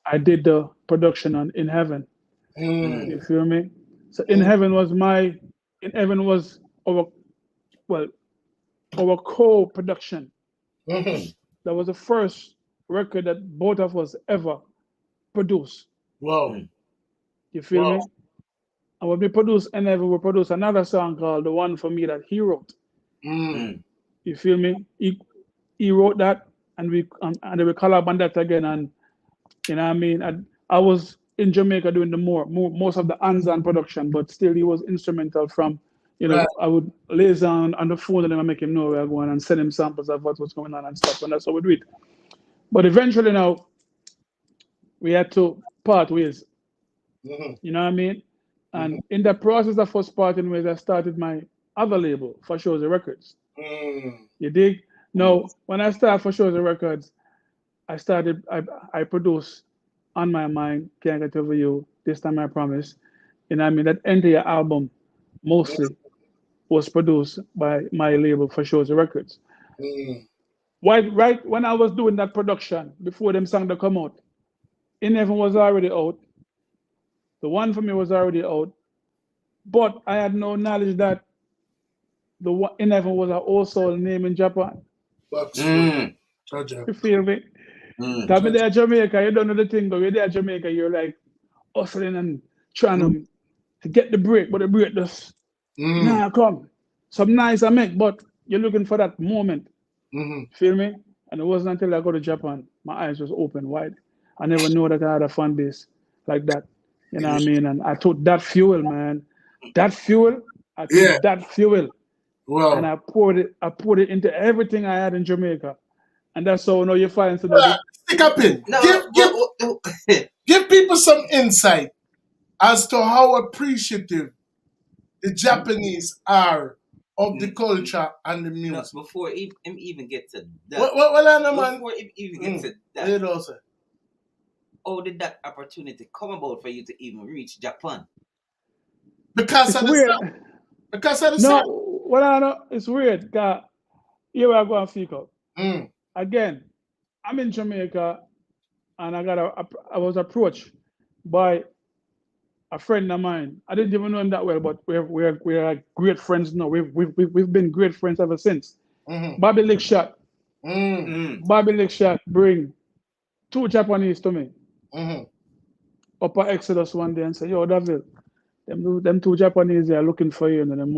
I did the production on In Heaven. You feel me? So In Heaven was our co-production. That was the first record that both of us ever produced. Wow. You feel me? And when we produced In Heaven, we produced another song called The One For Me that he wrote. You feel me? He wrote that, and then we collab on that again. And you know what I mean? I was in Jamaica doing most of the hands-on production, but still he was instrumental from, I would liaison on the phone and then I make him know where I'm going and send him samples of what was going on and stuff, and that's how we do it. But eventually now, we had to part ways. You know what I mean? And in the process of us parting ways, I started my other label, For Shows the Records. You dig? Now, when I started For Shows the Records, I produced On My Mind, Can't Get Over You, This Time I Promise. You know what I mean? That entire album mostly was produced by my label For Shows the Records. Right when I was doing that production, before them songs to come out, In Heaven was already out. The One For Me was already out. But I had no knowledge that the one In Heaven was an also name in Japan. You feel me? Tell me there Jamaica, you don't know the thing, but you're there Jamaica, you're like hustling and trying to get the break, but the break just nah come. Some nice I make, but you're looking for that moment. Feel me? And it wasn't until I go to Japan, my eyes was open wide. I never knew that I had a fan base like that. You know what I mean? And I took that fuel, man. That fuel, Wow. And I poured it into everything I had in Jamaica. And that's how you find that. Stick up in. Give people some insight as to how appreciative the Japanese are of the culture and the music. No, before him even get to that. Before him even get to that. You know, sir. How did that opportunity come about for you to even reach Japan? Because of the sound. Because of the sound. No, well, I know it's weird. Cause here I go and speak up. Again, I'm in Jamaica, and I was approached by a friend of mine. I didn't even know him that well, but we're great friends now. We've been great friends ever since. Bobby Lickshot. Bobby Lickshot bring 2 Japanese to me. Upper Exodus one day and say, yo, David, them 2 Japanese they are looking for you, and them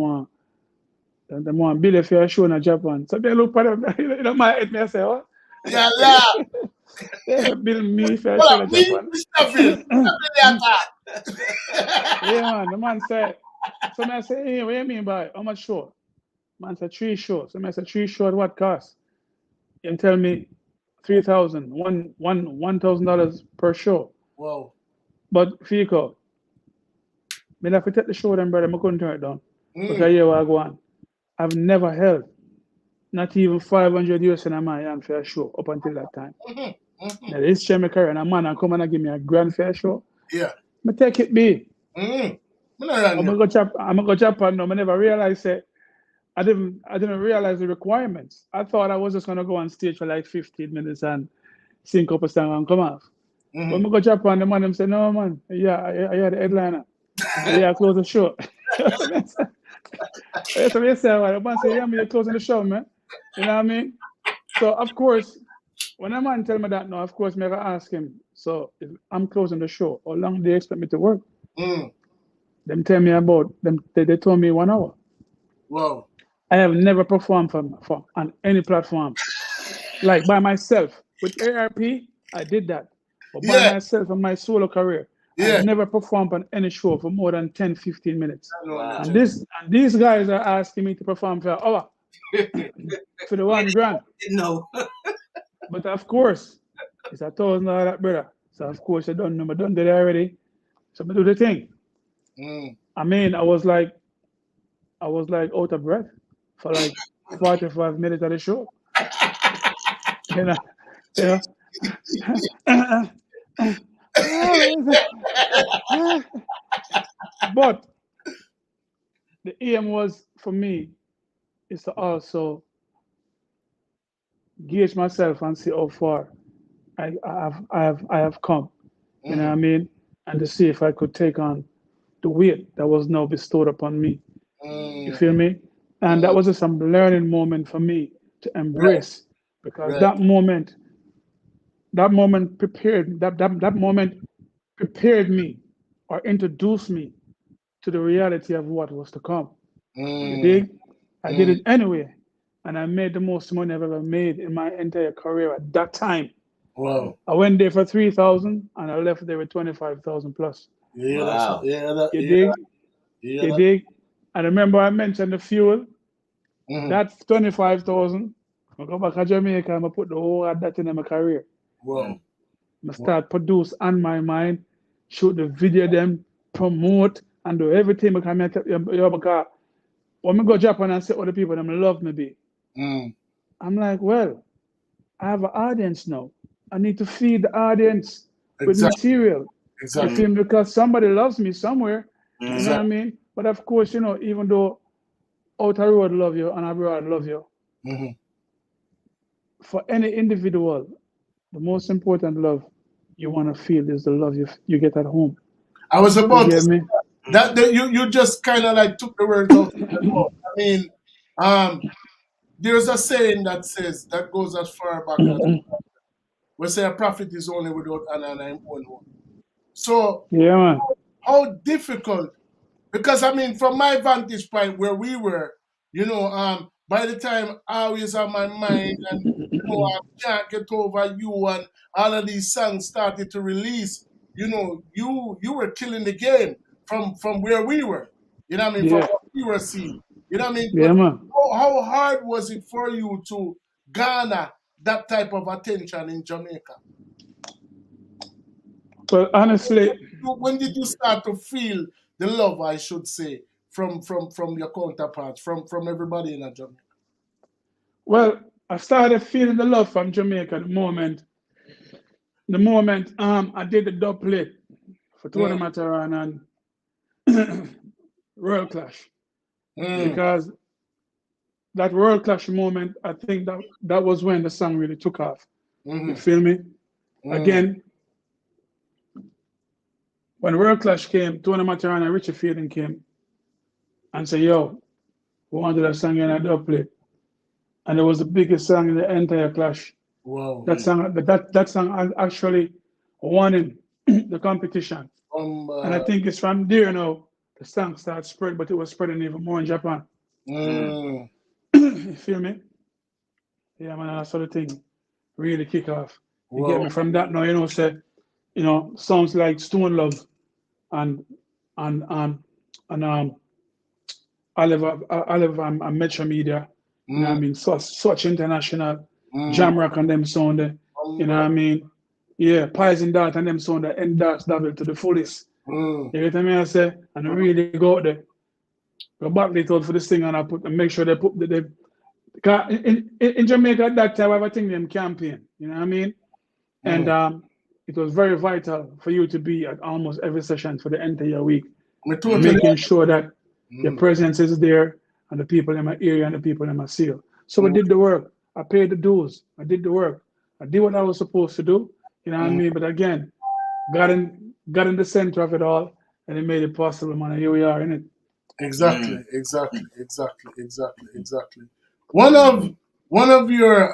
want Billy for a show in Japan. So they look at them, my head, me I say, what? Yeah. They bill me for a show in Japan. Yeah, man, the man said, so I say, hey, what do you mean by how much show? Man said 3 shows. So I said 3 shows, what cost? You tell me $3,000, $1,000 per show. Wow. But Fico, I have to take the show then, brother, I couldn't turn it down. Because here I go on. I've never held not even 500 US in my hand for a show up until that time. Now this my career, and a man come and give me a grand fair show. Yeah. Me take it be. I'm gonna go Japan now. I never realized it. I didn't realize the requirements. I thought I was just gonna go on stage for like 15 minutes and sing a couple songs and come off. When I go Japan, the man them say, no man, yeah, I had the headliner. Yeah, close the show. That's what they say. The man say, yeah, me, you're closing the show, man. You know what I mean? So of course, when a man tell me that now, of course, me I ask him. So if I'm closing the show, how long do they expect me to work? Them tell me about them. They told me 1 hour. Wow. I have never performed for on any platform, like by myself. With ARP, I did that, but by myself on my solo career, I never performed on any show for more than 10, 15 minutes. Wow. And these guys are asking me to perform for an hour for the $1,000. No. But of course, it's $1,000, brother. So of course I done that already. So I do the thing. I mean, I was like out of breath for like 45 minutes of the show. You know. But the aim was for me is to also gauge myself and see how far I have come. You know what I mean? And to see if I could take on the weight that was now bestowed upon me. You feel me? And that was just some learning moment for me to embrace, because that moment prepared me or introduced me to the reality of what was to come. You dig? I did it anyway, and I made the most money I've ever made in my entire career at that time. Wow. I went there for 3,000 and I left there with 25,000 plus. Wow. You dig? You dig? And remember I mentioned the fuel. That's 25,000. I go back to Jamaica and I put the whole of that in my career. Wow. I start produce on my mind, shoot the video, them promote and do everything because when I go to Japan and say other people them love me be. I'm like, well, I have an audience now. I need to feed the audience with material. You feel me? Because somebody loves me somewhere. You know what I mean? But of course, you know, even though outer road love you and abroad love you, for any individual, the most important love you want to feel is the love you get at home. I was about you to get me? that you just kind of like took the words out. I mean, there's a saying that says, that goes as far back as we say a prophet is only without honor and own home. So yeah, man. How difficult? Because I mean, from my vantage point where we were, you know, by the time I was on my mind and you know, I can't get over you and all of these songs started to release, you know, you were killing the game from where we were. You know what I mean? From what we were seeing. You know what I mean? Yeah, but man. how hard was it for you to garner that type of attention in Jamaica? Well, honestly, when did you start to feel the love, I should say, from your counterparts, from everybody in Jamaica? Well, I started feeling the love from Jamaica the moment I did the dub plate for Tony Mataran and World Clash. Because that World Clash moment, I think that was when the song really took off. You feel me? Again, when World Clash came, Tony Mataran and Richie Fielding came and said, yo, we wanted a song in a dub plate. And it was the biggest song in the entire Clash. Wow. That song actually won the competition. And I think it's from there now the song started spread, but it was spreading even more in Japan. You feel me? Yeah, man, that sort of thing really kick off. You get me? From that now, sounds like Stone Love and Oliver and Metro Media. You know what I mean? Such international Jamrock and them sound there. You know what I mean? Yeah, Pies and Dart and them sound the end darts double to the fullest. You get what I say? And I really go out there. Go back they told for this thing and make sure they put in Jamaica at that time I have a thing them campaign. You know what I mean? And it was very vital for you to be at almost every session for the entire week, totally making sure that your presence is there and the people in my area and the people in my seal. So I did the work. I paid the dues. I did the work. I did what I was supposed to do. You know what I mean? But again, got in the center of it all, and it made it possible, man. And here we are in it. Exactly. One of your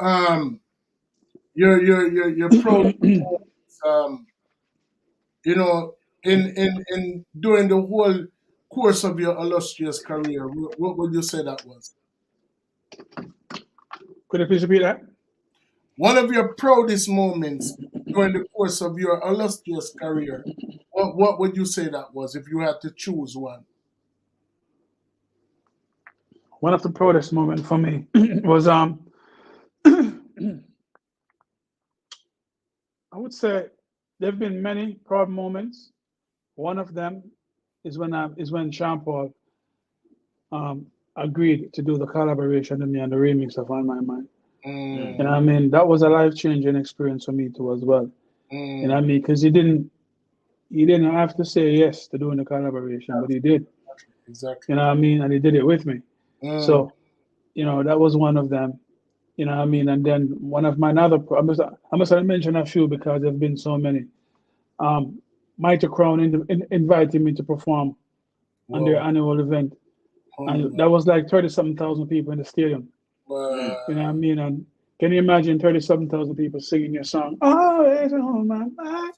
pro you know, in during the whole course of your illustrious career, what would you say that was? Could you please repeat that? One of your proudest moments during the course of your illustrious career, what would you say that was if you had to choose one? One of the proudest moments for me was I would say there have been many proud moments. One of them is when Sean Paul agreed to do the collaboration with me and the remix of On My Mind. You know what I mean? That was a life-changing experience for me too as well. You know what I mean? Because he didn't have to say yes to doing the collaboration, but he did. Exactly. You know what I mean? And he did it with me. So, you know, that was one of them. You know what I mean? And then one of my other, I must have mentioned a few because there have been so many. Mighty Crown invited me to perform on their annual event. And that was like 30-something thousand people in the stadium. You know what I mean? And can you imagine 30-something thousand people singing your song? Always on my mind,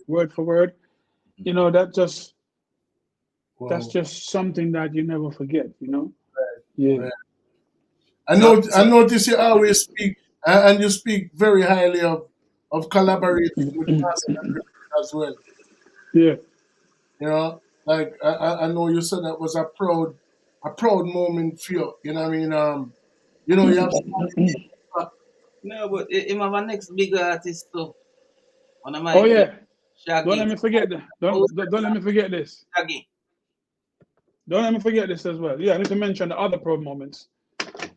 word for word. You know, that's just something that you never forget, you know? Yeah. Right. I notice you always speak, and you speak very highly of collaborating with Master as well. Yeah. You know, like I know you said that was a proud moment for you. You know what I mean? You know, you have No, but him have a next big artist too. One of my Oh yeah. Shaggy. Don't let me forget that. Don't let me forget this. Shaggy. Don't let me forget this as well. Yeah, I need to mention the other proud moments.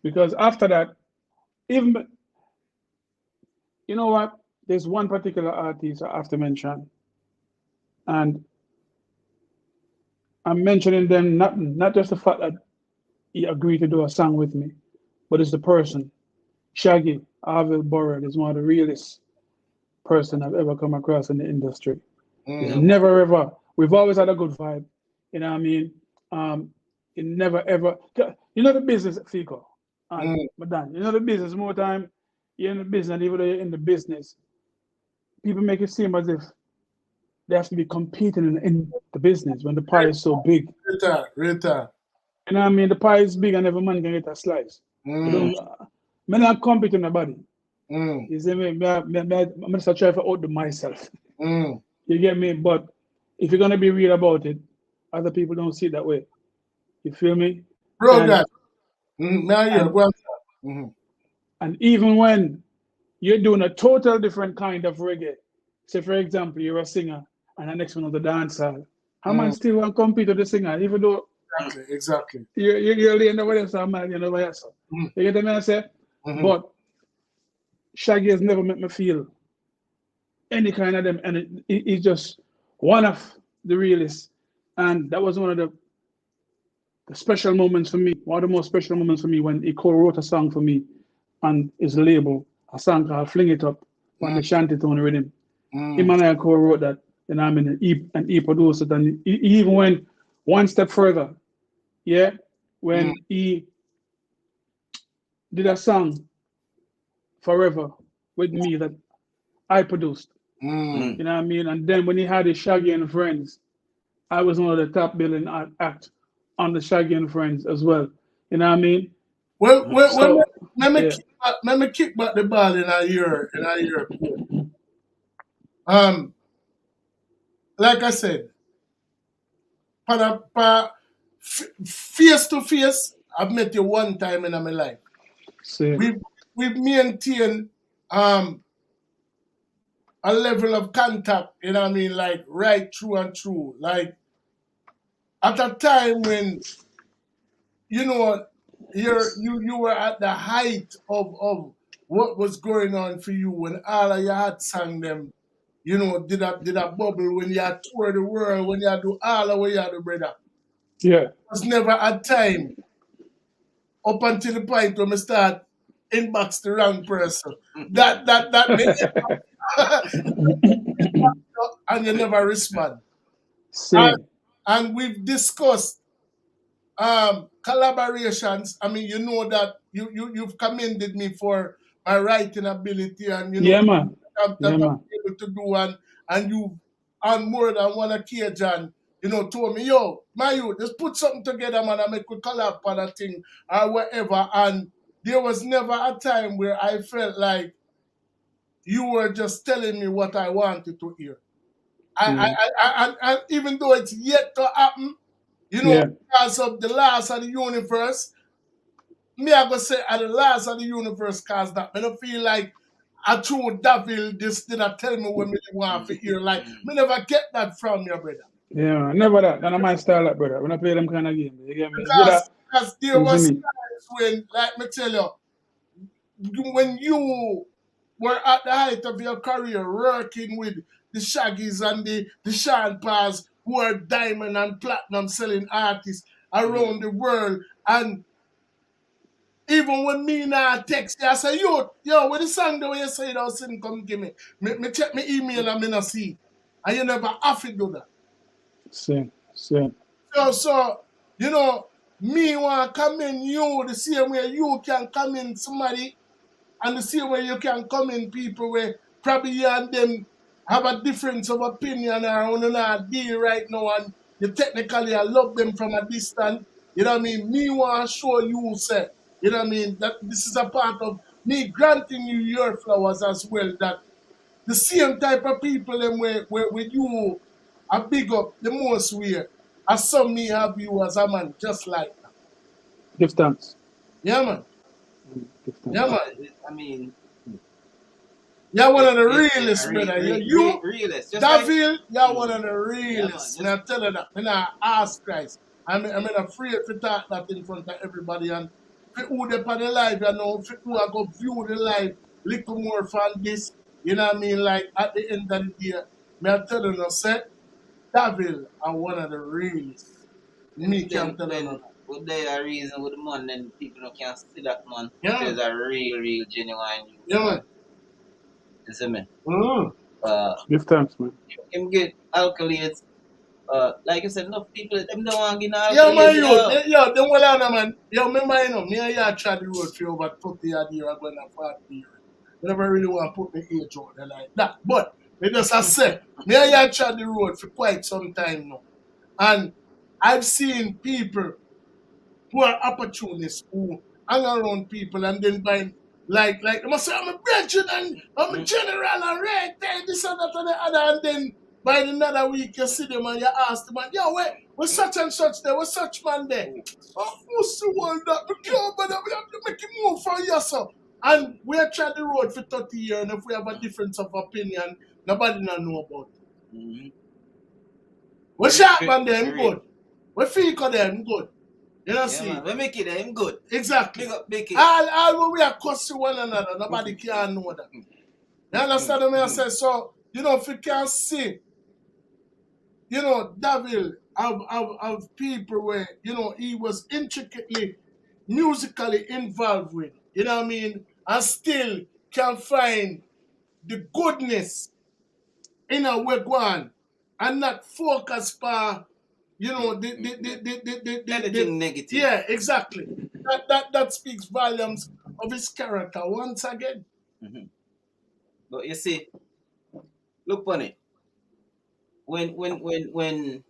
Because after that, even you know what? There's one particular artist I have to mention. And I'm mentioning them not just the fact that he agreed to do a song with me, but it's the person. Shaggy, Arville Borrell is one of the realest person I've ever come across in the industry. He's never ever, we've always had a good vibe. You know what I mean? It never ever, you know the business, Fico. But Dan, you know the business, more time you're in the business, and even though you're in the business, people make it seem as if they have to be competing in the business when the pie is so big. Rita. You know what I mean? The pie is big and every man can get a slice. Men not compete with nobody. You see me? I'm just trying to outdo myself. You get me? But if you're gonna be real about it, other people don't see it that way. You feel me? Bro, and even when you're doing a total different kind of reggae, say for example, you're a singer and the next one is a dancer, how man still want to compete with the singer, even though exactly. You're laying the way some man, you know what You get what I say? But Shaggy has never made me feel any kind of them, and he's just one of the realest. And that was one of the special moments for me, one of the most special moments for me when he co-wrote a song for me on his label, a song called Fling It Up on the Shantytown rhythm. Him and I co-wrote that, and I mean, he produced it, and he even went one step further. Yeah, when he did a song Forever with me that I produced. You know what I mean? And then when he had his Shaggy and Friends, I was one of the top billing act on the Shaggy and Friends as well. You know what I mean? Well, let me kick back the ball in a year. Like I said, face to face, I've met you one time in my life. We've maintained a level of contact, you know what I mean, like right through and through. Like at a time when, you know, you were at the height of what was going on for you when all of you had sang them did a bubble when you had tour the world, when you had do all of what you had do, brother. Yeah. Was never a time up until the point when I start inbox the wrong person. That and you never respond. And we've discussed collaborations. I mean, you know that you've commended me for my writing ability and Yeah, man. that Yeah, I'm man. able to do, and you on more than one occasion, told me, yo, my youth, just put something together, man, and make a collab on a thing or whatever. And there was never a time where I felt like you were just telling me what I wanted to hear. And even though it's yet to happen, because of the last of the universe, me I go say at the last of the universe, cause that I don't feel like a true devil this did not tell me what me want to hear. Like me never get that from your brother. Yeah, never that. That's my style, like, brother. When I play them kind of games, you get me? Because there was times when, like me tell you, when you were at the height of your career working with the Shaggies and the Sean Paz, who are diamond and platinum selling artists around the world, and even when me now text you, I say, yo, with the song the way you say it, I'll send come give me. Me check my email and me not see. And you never have to do that. Same. So, me want to come in you the same way you can come in somebody, and the same way you can come in people where probably you and them have a difference of opinion or on a deal right now, and you technically I love them from a distance. You know what I mean? Me want to show you, say, you know what I mean, that this is a part of me granting you your flowers as well, that the same type of people them where you are big up the most way, as some me have you as a man, just like that. Give thanks. Yeah, man. Yeah, man. I mean, you're one of the realest, brother. You, realest. Davil, you're one of the realest. I tell you that. I ask Christ. I'm afraid to talk that in front of everybody. And who they on the live, who are going to view the live, little more from this, you know what I mean? Like, at the end of the day, I'm telling you, say, Davil are one of the realest. Me can't tell you that. Would there a reason with the man, then people can't see that man? Yeah. There's a real genuine. Yeah, man. You see me? Give thanks, man. Him get alkalates. Like you said, enough people, them don't want to get no alkalates. Yeah, man, yo, don't worry, man. Yo, remember, me and you tried the road for over 30 years, I'm going to 40 years. I never really want to put my age out there like that. But, me just I say, me and you tried the road for quite some time now. And I've seen people who are opportunists who hang around people and then by like they must say, I'm a brethren and I'm a general and right there, this and that and the other, and then by another week you see them and you ask them, yo, where's such and such there? Where's such man there? Oh, what's the one that we go, but we have to make it move for yourself. And we have tried the road for 30 years, and if we have a difference of opinion, nobody not know about it. Mm-hmm. We sharp man them good. We feel them good. You know, see? Man, we make it him good. Exactly. Make it. All when we are cussing one another, nobody can know that. You understand what I say? So, if you can see, Davil of people where, he was intricately, musically involved with, you know what I mean? And still can find the goodness in a wigwam and not focus on anything negative. Yeah, exactly. That speaks volumes of his character once again. Mm-hmm. But you see, look on it. When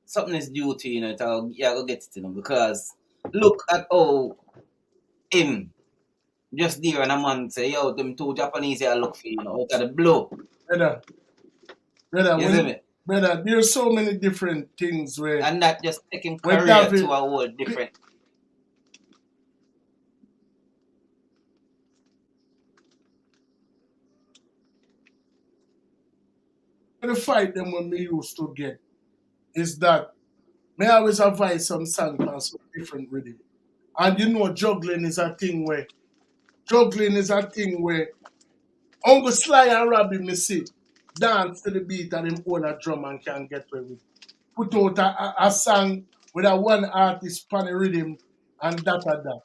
something is due to you, you'll get it, because look at how him just there and a man say, yo, them two Japanese here look for out of the blue. Brother, there's so many different things where... And that just taking career to a whole different... The fight them when me used to get is that me always advise some song for some different rhythm. And juggling is a thing where Uncle Sly and Robbie me see. dance to the beat and him own a drum and can get away with it. Put out a song with a one artist pan the rhythm and that.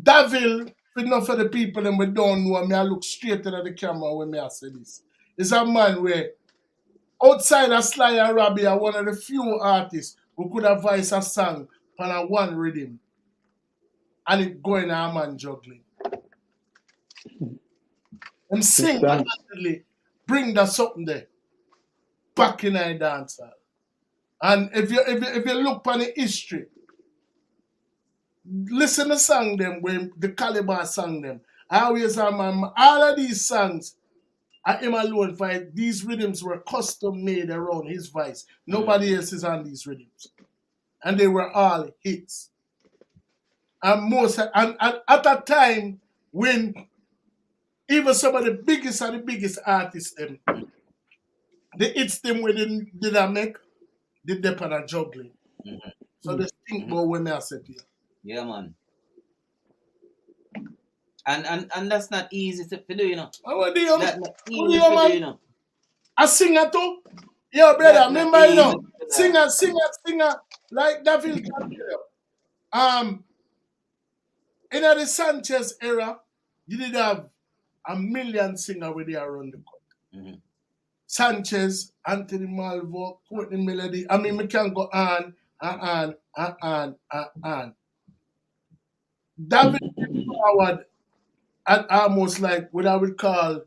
Davil, enough for the people and we don't know me, I look straight into the camera when me I say this. It's a man where outside of Sly and Robbie are one of the few artists who could have voiced a song on a one rhythm and it going a man juggling. Them sing and actually bring that something there back in a dancer. And if you look on the history, listen to song them when the Caliber sang them. I always have all of these songs are him alone fight. These rhythms were custom made around his voice. Nobody else is on these rhythms. And they were all hits. And at a time when even some of the biggest artists them, the hits them we didn't make, did they on a juggling. Mm-hmm. So they think about when I said here. Yeah, man. And that's not easy to do, you know. What do you man? A singer too? Yo, brother, remember, you know, singer, like David can tell. In the Sanchez era, you did have a million singers with you around the country. Mm-hmm. Sanchez, Anthony Malvo, Courtney Melody. I mean, we can go on. David forward at almost like what I would call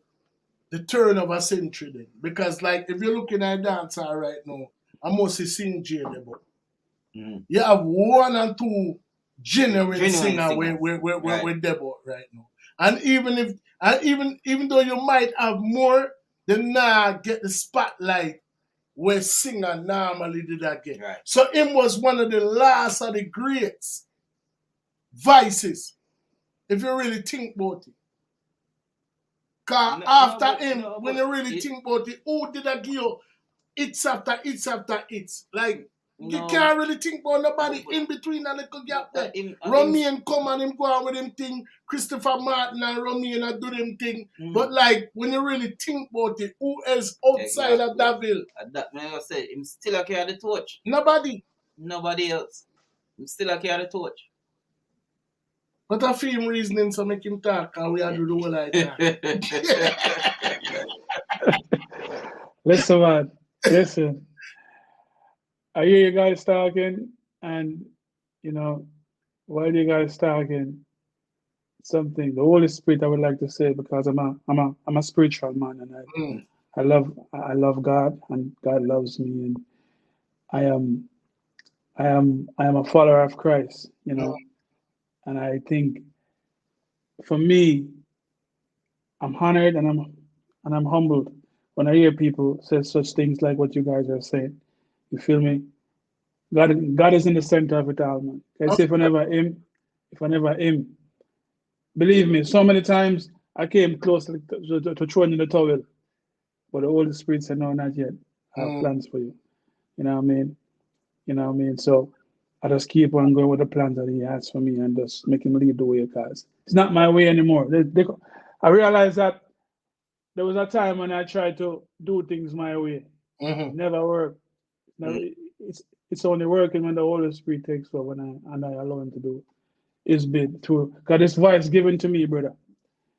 the turn of a century then. Because like if you're looking at dancer right now, I mostly sing J Debo. Mm-hmm. You have one and two genuine singer with Debo right now. And even though you might have more, they not get the spotlight where singer normally did that get. Right. So him was one of the last of the greats voices, if you really think about it. Because when you really think about it, who did I give you hits after hits after hits? Like, you can't really think about nobody in between a little gap there. Romain come and him go on with him thing. Christopher Martin and Romain and do them thing. Mm-hmm. But like, when you really think about it, who else outside of Davil? That man I said, him still a carry the torch. Nobody else. Him still a carry the torch. But I feel him reasoning so make him talk and we are do the whole like that. Listen, man. Listen. I hear you guys talking, and you know, while you guys talking, something the Holy Spirit I would like to say, because I'm a spiritual man, and I love God, and God loves me, and I am a follower of Christ, you know, and I think for me, I'm honored and I'm humbled when I hear people say such things like what you guys are saying. You feel me? God is in the center of it all, man. I say if I never him, believe me, so many times I came close to throwing in the towel, but the Holy Spirit said, no, not yet. I have plans for you. You know what I mean? So I just keep on going with the plans that he has for me and just make him lead the way, because it's not my way anymore. I realized that there was a time when I tried to do things my way. Mm-hmm. Never worked. It's only working when the Holy Spirit takes over and I allow him to do his bit too. Because this voice given to me, brother.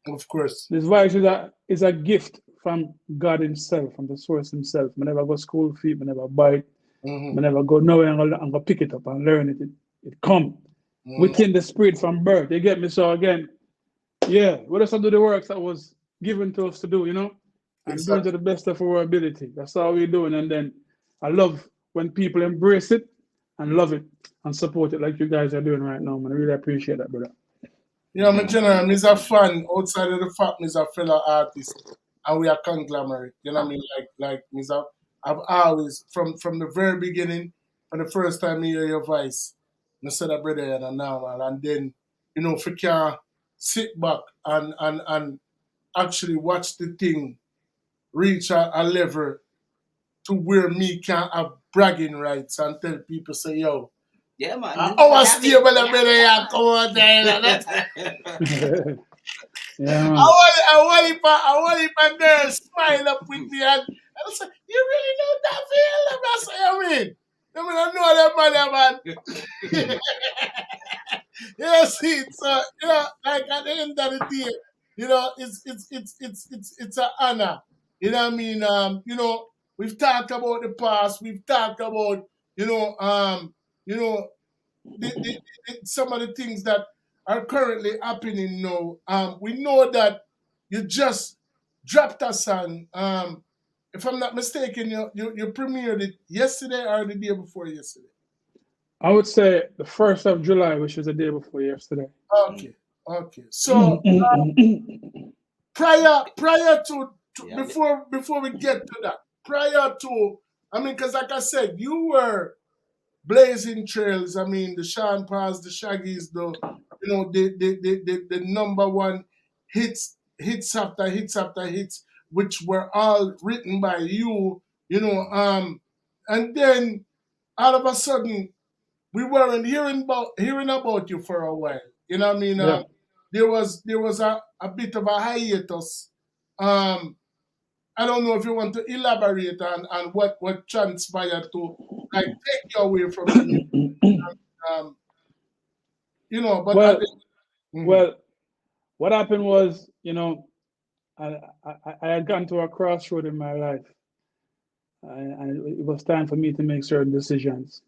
Of course. This voice is a gift from God himself, from the source himself. I never go school fee, I never buy it. Mm-hmm. I never go nowhere and go pick it up and learn it. It come within the spirit from birth. You get me? So again, yeah, let us do the works that was given to us to do, you know? And doing to the best of our ability. That's how we're doing. And then I love when people embrace it and love it and support it like you guys are doing right now, man. I really appreciate that, brother. Yeah, my general, I'm a fan outside of the fact I'm a fellow artist and we are conglomerate. You know what I mean? Like I've always, from the very beginning, from the first time I hear your voice, I said that brother and normal. And then, you know, if you can sit back and actually watch the thing reach a level to where me can have bragging rights and tell people, say, yo, yeah, man. I was stable, brother, come on there. Yeah, man. I want if a girl smile up with me and I say, you really know that feel? That's what I mean. I know that man. Yeah, see, so like at the end of the day, it's an honor. You know what I mean? We've talked about the past, we've talked about, you know, you know, some of the things that are currently happening now. We know that you just dropped a song. If I'm not mistaken, you premiered it yesterday or the day before yesterday. I would say the 1st of July, which was the day before yesterday. Okay. So prior to before we get to that, because like I said, you were blazing trails. I mean, the Sean Pass, the Shaggies, the number one hits after hits, which were all written by you, and then all of a sudden we weren't hearing about you for a while. You know what I mean? Yeah. There was a bit of a hiatus. I don't know if you want to elaborate on what transpired to like take you away from the music. But well, what happened was, I had gotten to a crossroad in my life, and it was time for me to make certain decisions,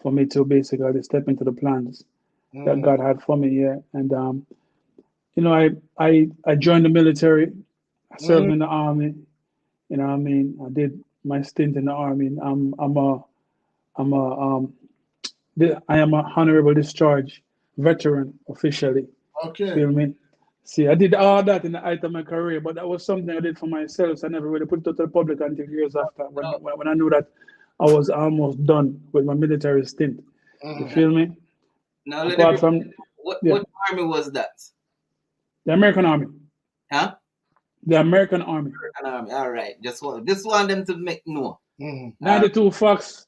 for me to basically step into the plans that God had for me. Yeah, and I joined the military, I served in the army. You know what I mean? I did my stint in the army. I am a honorable discharge veteran officially. Okay. Feel me? See, I did all that in the height of my career, but that was something I did for myself. So I never really put it out to the public until years after, when I knew that I was almost done with my military stint. You feel me? Now, what army was that? The American Army. Huh? The American Army. American Army. All right. Just want them to make know. 92 Fox.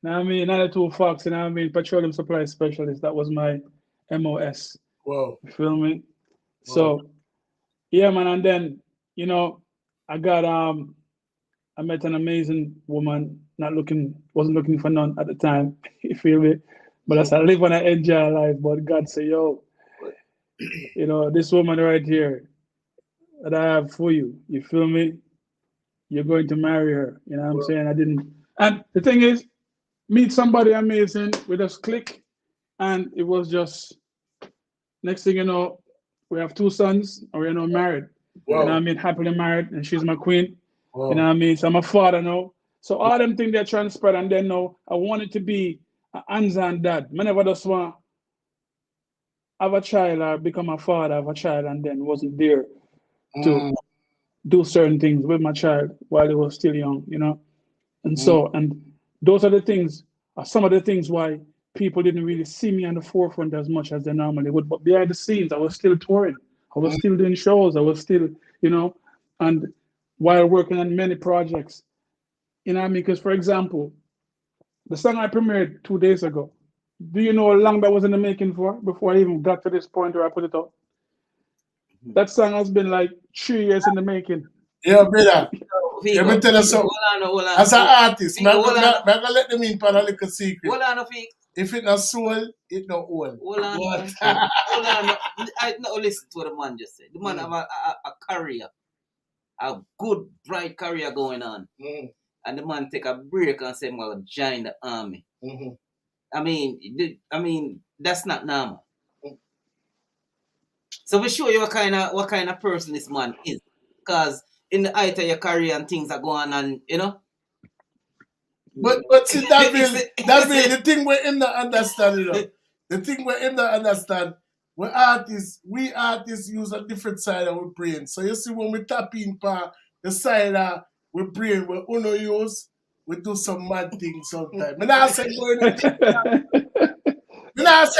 You know what I mean? 92 Fox. You know what I mean? Petroleum Supply Specialist. That was my MOS. Whoa. You feel me? So, yeah, man. And then, I got I met an amazing woman. Wasn't looking for none at the time. You feel me? But as I live and I enjoy life, but God say, yo, this woman right here that I have for you, you feel me? You're going to marry her. You know what I'm saying? And the thing is, meet somebody amazing, we just click, and it was just, next thing you know, we have 2 sons, and we're now married. Wow. You know what I mean? Happily married, and she's my queen. Wow. You know what I mean? So I'm a father now. So all them things that transpired, and then now I wanted to be a hands-on dad. I never just want have a child or become a father of a child and then wasn't there to do certain things with my child while he was still young, And so, and those are the things, some of the things why people didn't really see me on the forefront as much as they normally would. But behind the scenes, I was still touring. I was still doing shows. I was still, and while working on many projects, you know what I mean? Because, for example, the song I premiered 2 days ago, do you know how long that was in the making for before I even got to this point where I put it out? That song has been like 3 years in the making. Yeah, brother. Let me tell you something. As an artist, I'm going to let them in for a little secret. Hold on, Fik. If it not soul, it not old. Hold on. Hold on. I not listen to what the man just said. The man have a career, a good, bright career going on. And the man take a break and say, I'm going to join the army. I mean, that's not normal. So we show you what kind of person this man is. Because in the height of your career and things are going on, But see, that means the thing we're in the understand, The thing we're in the understand, we artists use a different side of our brain. So you see when we tap in for the side of our brain we uno use, we do some mad things sometimes. I not say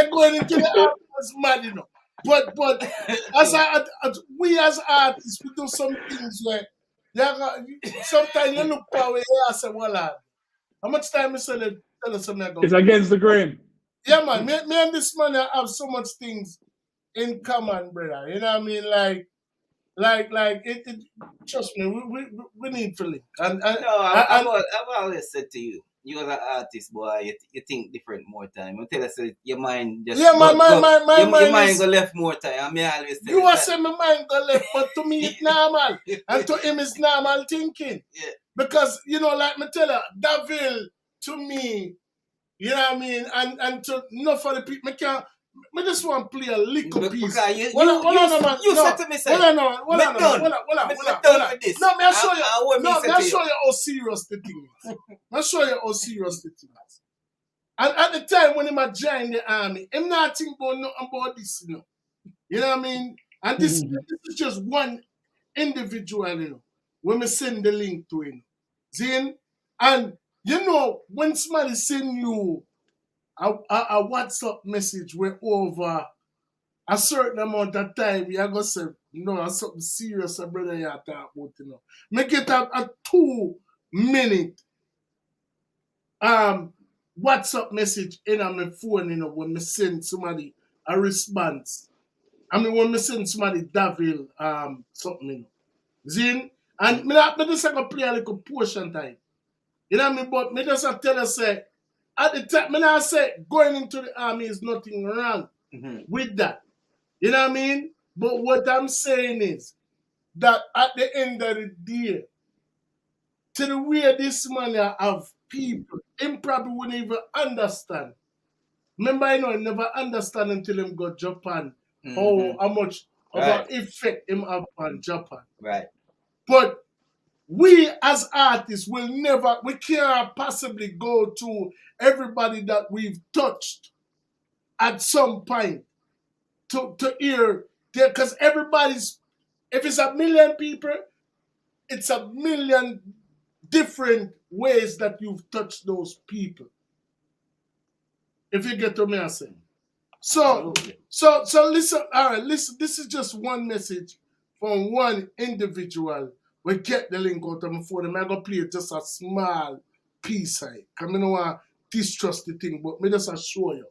going into the art was mad, But we as artists, we do some things where sometimes you look power and say, well, how much time you tell us something? It's against the grain. Yeah, man. Me and this man have so much things in common, brother. You know what I mean? Like it trust me, we need to link. And No, I've always said to you, you as an artist, boy, you think different more time. I tell you, say, your mind just my your mind mind is, go left more time. I mean, I always tell you you are that. saying my mind go left, but to me it's normal. And to him it's normal thinking. Yeah. Because, like me tell you, Davil to me, you know what I mean, and to not for the people, me just want to play a little piece. Because you said to me, say, hold on. with this. No, me I show you. No, Me I show you how serious the thing is. Me I show you how serious the thing is. And at the time when he joined the army, him not think about nothing about this, You know what I mean? And this is just one individual, when me send the link to him. See? And when somebody send you a WhatsApp message where over a certain amount of time, you're going to say, that's something serious, brother, you talk about, Make it a 2-minute WhatsApp message in on my phone, when me send somebody a response. I mean, when me send somebody Davil something, Zin, and me just going to play a little portion time. You know what I mean? But me just tell you, say, at the time, me not say going into the army is nothing wrong with that. You know what I mean? But what I'm saying is that at the end of the day, to the way this man have people, him probably wouldn't even understand. Remember, he never understand until him go Japan, how much of an effect him have on Japan. Right. But we as artists we can't possibly go to everybody that we've touched at some point to hear there, because everybody's, if it's 1 million people, it's 1 million different ways that you've touched those people. If you get what I'm saying. So listen, all right, listen, this is just one message from one individual. We get the link out of my phone. I'm going to play just a small piece of it. Because I don't want to distrust the thing, but me just show you.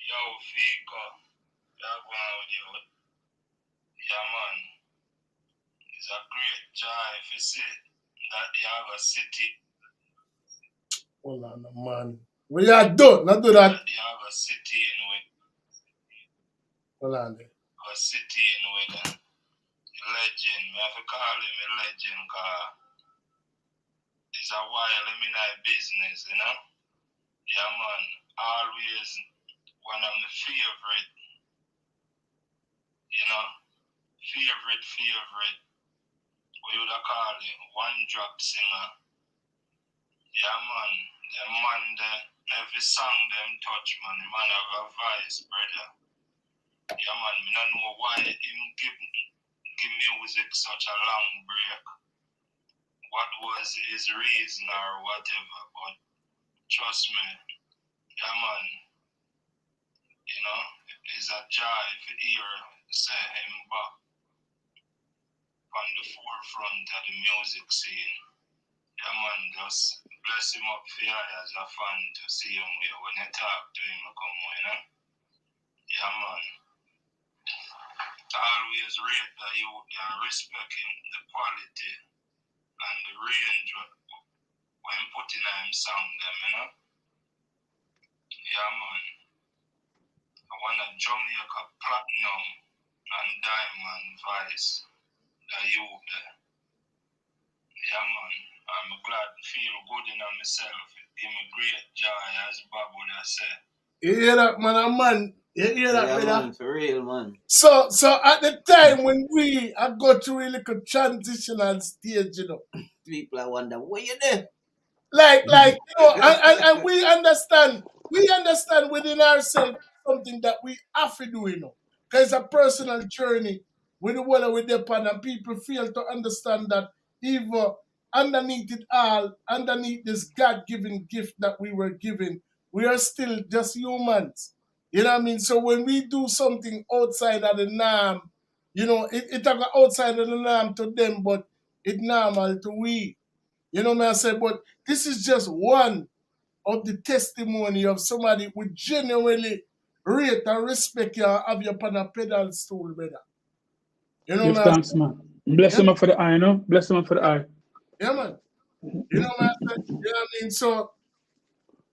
Yo, Fika, you're going with you. Yeah, man. It's a great joy if you see that you have a city. Hold on, man. Well, you do not do that. You have a city in with. Hold on there. A city in with a legend. I have to call him a legend because it's a while in my business, Yeah, man. Always one of my favorite. Favorite. We would call it one drop singer. Yeah, man. The man there, every song them touch, man. The man have a voice, brother. Yeah, man. I don't know why him give music such a long break. What was his reason or whatever, but trust me, yeah, man. It's a joy to hear say him back on the forefront of the music scene. Yeah, man, just bless him up for you as a fan to see him here. When you talk to him, come on, Yeah, man. Always rate the youth and respect him, the quality and the range when putting him song them, Yeah, man. I want a Jamaica platinum and diamond voice the youth there. Yeah, man. I'm glad to feel good in myself. Give me great joy, as Bob would have said. You hear that, man? You hear that, Yeah, brother? man, for real, man. So at the time when we go through a little transitional stage, People I wonder, where you there? And we understand within ourselves something that we have to do, Because it's a personal journey with the world we depend, and people fail to understand that even underneath it all, underneath this God-given gift that we were given, we are still just humans. You know what I mean? So when we do something outside of the norm, it outside of the norm to them, but it's normal to we. You know what I say? But this is just one of the testimony of somebody who genuinely rate and respect you and have you upon a pedal stool, brother. You know, Give man. thanks, man. Bless him up for the eye, no? Bless him up for the eye. Yeah, man. You know, man. You know what I mean? So,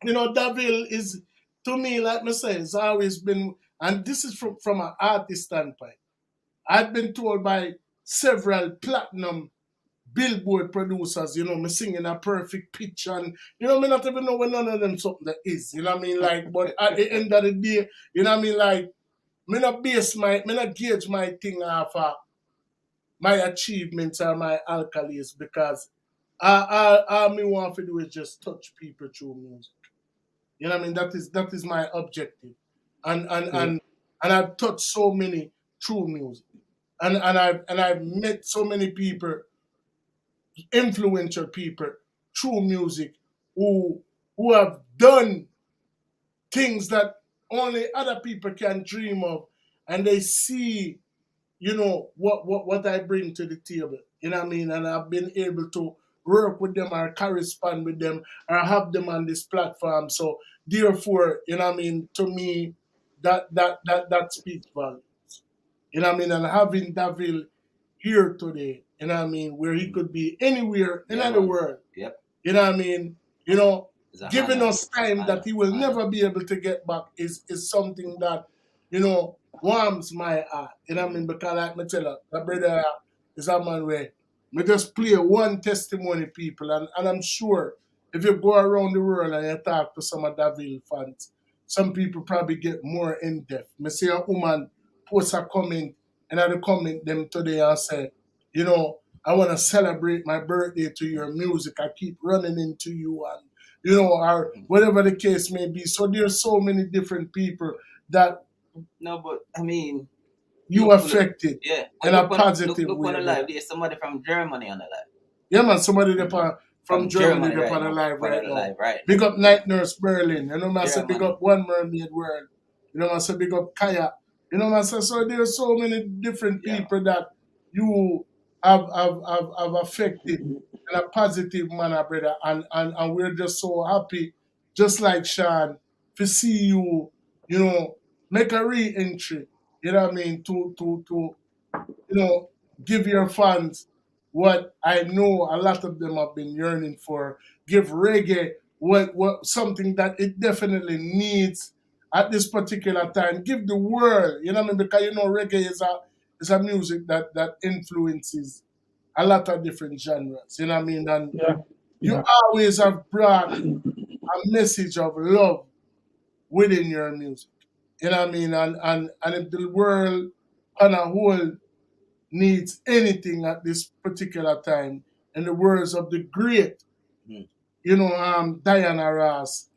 you know, Davil is, to me, like I say, it's always been, and this is from an artist standpoint. I've been told by several platinum Billboard producers, you know, me singing a perfect pitch and, you know, me not even know when none of them something that is, you know what I mean? Like, but at the end of the day, you know what I mean? Like, me not gauge my thing off my achievements or my alkalis because all me want to do is just touch people through music. You know what I mean? That is my objective. And I've touched so many through music. And I've met so many people, influential people through music who have done things that only other people can dream of, and they see, you know, what I bring to the table. You know what I mean? And I've been able to work with them or correspond with them or have them on this platform. So therefore, you know what I mean, to me, that speaks volumes. You know what I mean? And having Davil here today, you know what I mean, where he could be anywhere in the world. Yep. You know what I mean? You know, giving honor. us time that he will never be able to get back is something that, you know, warms my heart. You know what I mean? Because like me tell you, my brother is a man where me just play one testimony, people, and I'm sure if you go around the world and you talk to some of Davil fans, some people probably get more in depth. Me see a woman post a comment, and I comment them today and say, you know, I want to celebrate my birthday to your music. I keep running into you, and you know, or whatever the case may be. So there's so many different people that No, but I mean, you affected in a positive look way. on the live. There's somebody from Germany on the live. Yeah, man, somebody from Germany right on the now, live right now. Right Big now. up Night Nurse Berlin. You know, man, say big Germany. up One Mermaid World. You know, man, say big up Kaya. You know, man, say so there's so many different people that you have affected in a positive manner, brother. And we're just so happy, just like Sean, to see you, you know, make a re-entry. You know what I mean? To you know, give your fans what I know a lot of them have been yearning for. Give reggae what something that it definitely needs at this particular time. Give the world, you know what I mean? Because you know reggae is a music that influences a lot of different genres. You know what I mean? And you always have brought a message of love within your music. You know what I mean? And if the world on a whole needs anything at this particular time, in the words of the great, you know, Diana Ross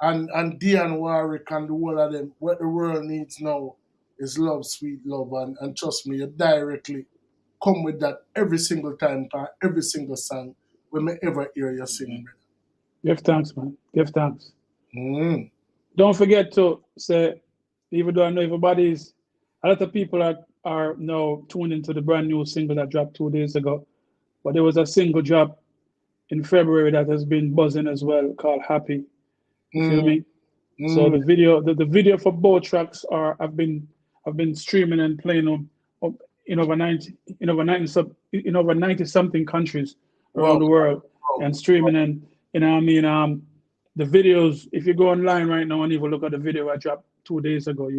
and Dionne Warwick and the whole of them, what the world needs now is love, sweet love. And trust me, you directly come with that every single time, every single song when I ever hear you sing. Give thanks, man. Give thanks. Mm. Don't forget to say, even though I know everybody's, a lot of people are now tuned into the brand new single that dropped 2 days ago. But there was a single drop in February that has been buzzing as well called Happy. You feel me? So the video for both tracks have been streaming and playing them in over 90 something countries around the world and streaming, and you know what I mean, the videos, if you go online right now and even look at the video I dropped 2 days ago,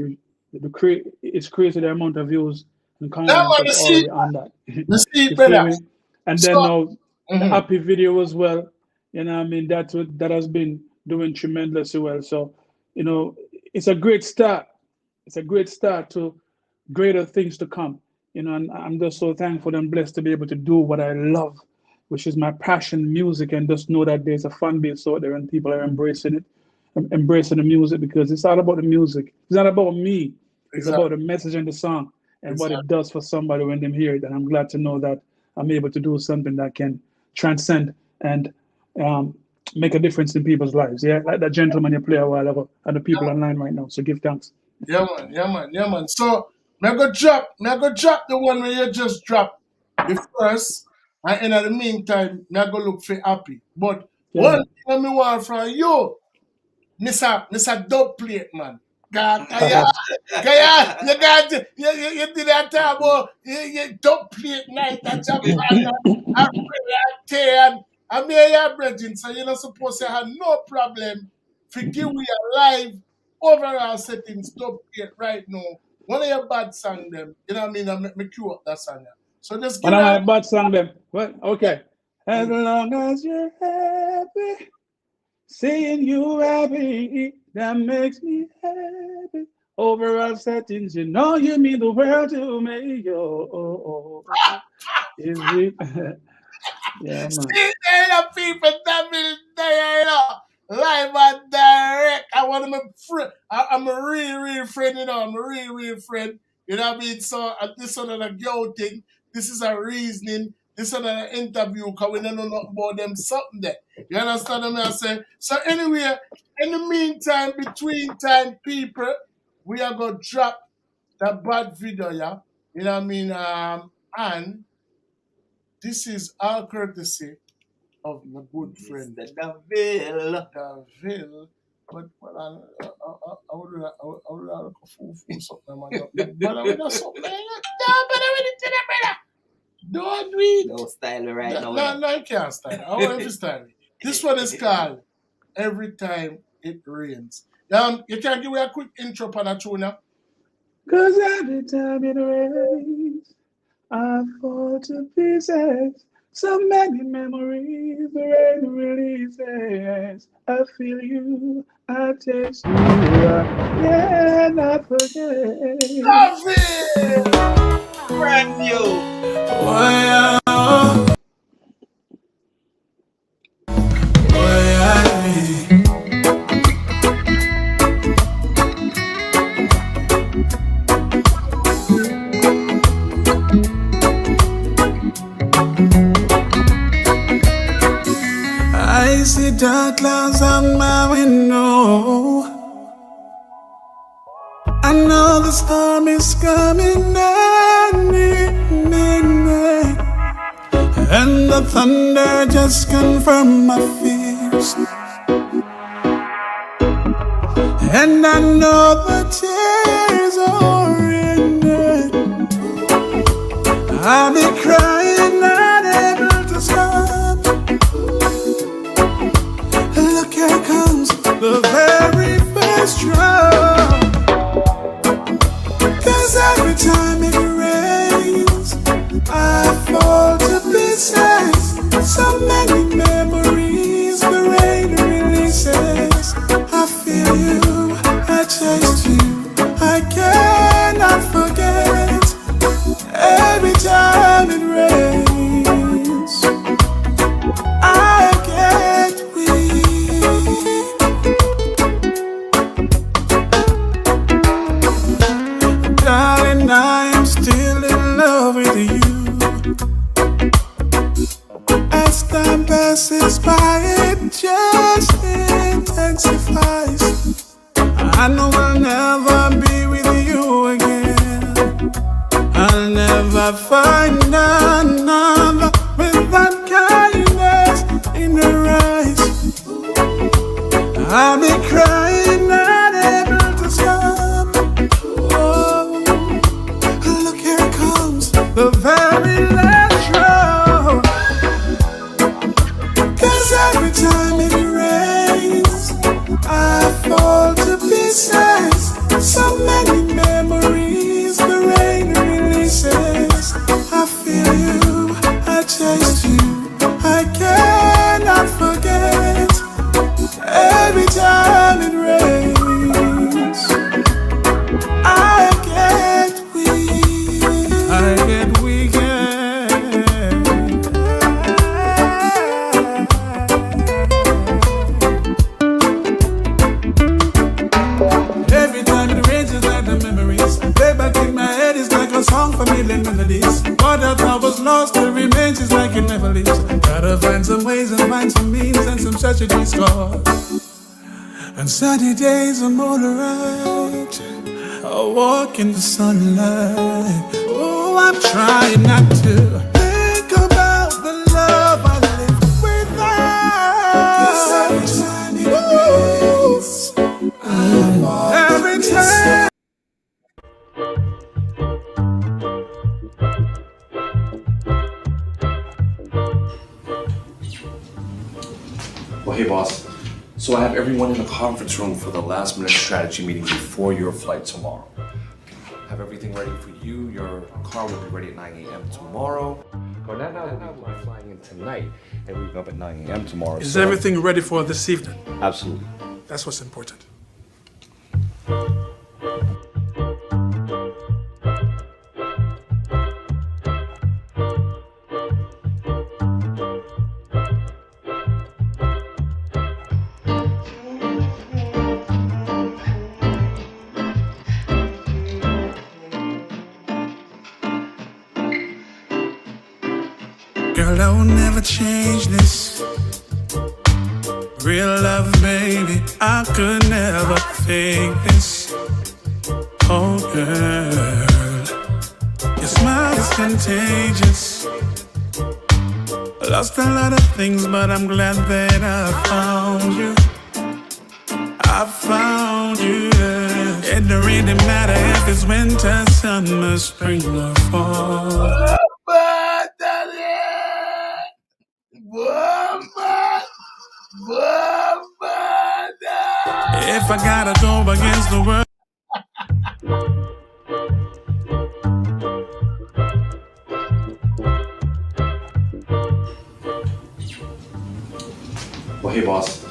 it's crazy the amount of views and comments that's already on that. You feel me? And then now the Happy video as well, you know what I mean, that has been doing tremendously well. So, you know, it's a great start. It's a great start to greater things to come. You know, and I'm just so thankful and blessed to be able to do what I love, which is my passion, music, and just know that there's a fan base out there and people are embracing it, embracing the music, because it's all about the music. It's not about me. It's about the message and the song and what it does for somebody when they hear it. And I'm glad to know that I'm able to do something that can transcend and make a difference in people's lives. Yeah, like that gentleman you play a while ago and the people online right now. So give thanks. Yeah, man. So I go drop the one where you just dropped the first, and in the meantime, I go look for Happy. But one thing I want from you, Mr. Dub Plate, man. God, Kaya, you got you did that time, boy. You don't play at night. That's your partner. I pray I mean, your brethren, so you're not supposed to have no problem. Forgive we are live overall settings. Don't play it right now. One of your bad song them, you know what I mean? I make me cue up that song. So just give One of me my bad song them. What? Okay. As long as you're happy, seeing you happy, that makes me happy. Overall settings, you know you mean the world to me. Is it? Yeah, man. See, there are people that will there, you know, live and direct. I want to be friend. I'm a real friend, you know. I'm a real friend. You know what I mean? So this is not a girl thing. This is a reasoning. This is not an interview because we don't know nothing about them something there. You understand what I'm saying? So anyway, in the meantime, between time, people, we are going to drop that bad video, yeah? You know what I mean? And this is all courtesy of my good friend Davil. But I would like a fool something, man. But we not something. No, but I really did it, brother. Don't do it. No style right now. No, you can't style it. I want to style it. This one is called Every Time It Rains. You can give me a quick intro on that tune now? Cause every time it rains, I fall to pieces. So many memories the rain releases. I feel you, I taste you, I cannot forget. Love it! Brand new. Why I see dark clouds on my window. I know the storm is coming and the thunder just confirmed my fears. And I know the tears are in it. I'll be crying, not able to stop. Look, here comes the very first drop. Cause every time it rains, I fall to pieces. So many memories the rain releases. I feel you, I taste you, I cannot forget. Every time it rains, I get weak. Darling, I am still in love with you. As time passes by, it just intensifies. I know I'll never be with you again. I'll never find another with that kindness in her eyes. I'll be crying, not able to stop. Oh, look, here comes the very last drop. Cause every time it rains, I fall to pieces. So many memories the rain releases. I feel you, I taste you, I cannot forget. Every time it rains, I get weak. I get weak. Every time it rains, it's like the memories. Play back in my head, it's like a song for million melodies. What I thought was lost, it remains, it's like it never leaves. Gotta find some ways and find some means and some strategies cause. And sunny days I'm alright. I walk in the sunlight. Oh, I'm trying not to think about the love I live without. 'Cause every time it rains, every time boss. So I have everyone in the conference room for the last minute strategy meeting before your flight tomorrow. Have everything ready for you. Your car will be ready at 9 a.m. tomorrow. Cornetta will be flying in tonight and we'll be up at 9 a.m. tomorrow. Is everything ready for this evening? Absolutely. That's what's important. Girl, I will never change this. Real love, baby, I could never fake this. Oh, girl, your smile is contagious. I lost a lot of things, but I'm glad that I found you. I found you. It don't really matter if it's winter, summer, spring, or fall. If I gotta go against the world. Well, hey boss.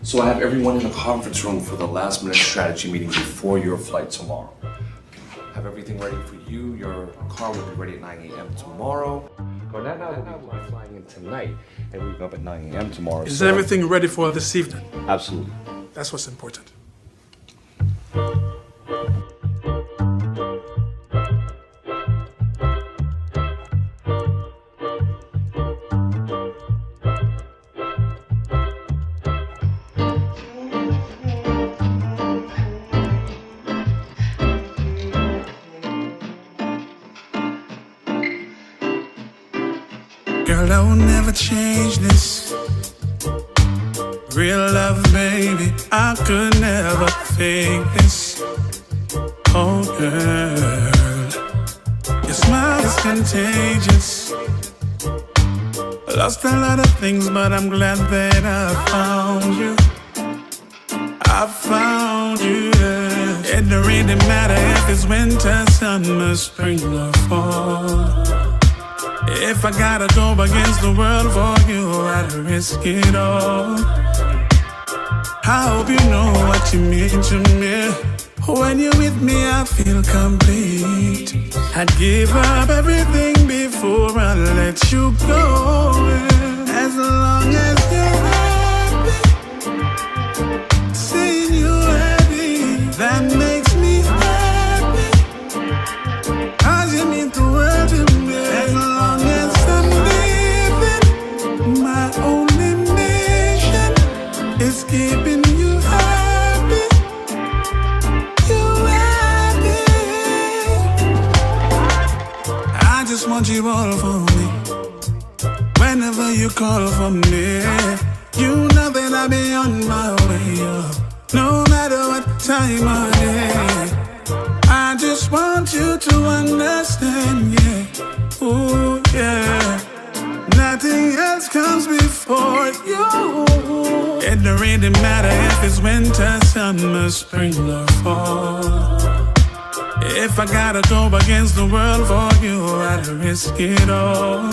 So I have everyone in the conference room for the last minute strategy meeting before your flight tomorrow. Have everything ready for you. Your car will be ready at 9 a.m. tomorrow. Cornetta will be flying in tonight and we'll be up at 9 a.m. tomorrow. Is everything ready for this evening? Absolutely. That's what's important. Girl, I will never change this. Real love, baby, I could never fake this. Oh, girl, your smile is contagious. I lost a lot of things, but I'm glad that I found you. I found you. It don't really matter if it's winter, summer, spring, or fall. If I gotta go against the world for you, I'd risk it all. I hope you know what you mean to me. When you're with me, I feel complete. I'd give up everything before I let you go. As long as you're happy, seeing you happy, that makes me happy. 'Cause you mean the world to me. As long as I'm living, my only mission is keeping you happy. You happy. I just want you all for me. Whenever you call for me, you know that I'll be on my way up. No matter what time of day, I just want you to understand, yeah. Ooh, yeah. Nothing else comes before you. It don't really matter if it's winter, summer, spring, or fall. If I gotta go against the world for you, I'd risk it all.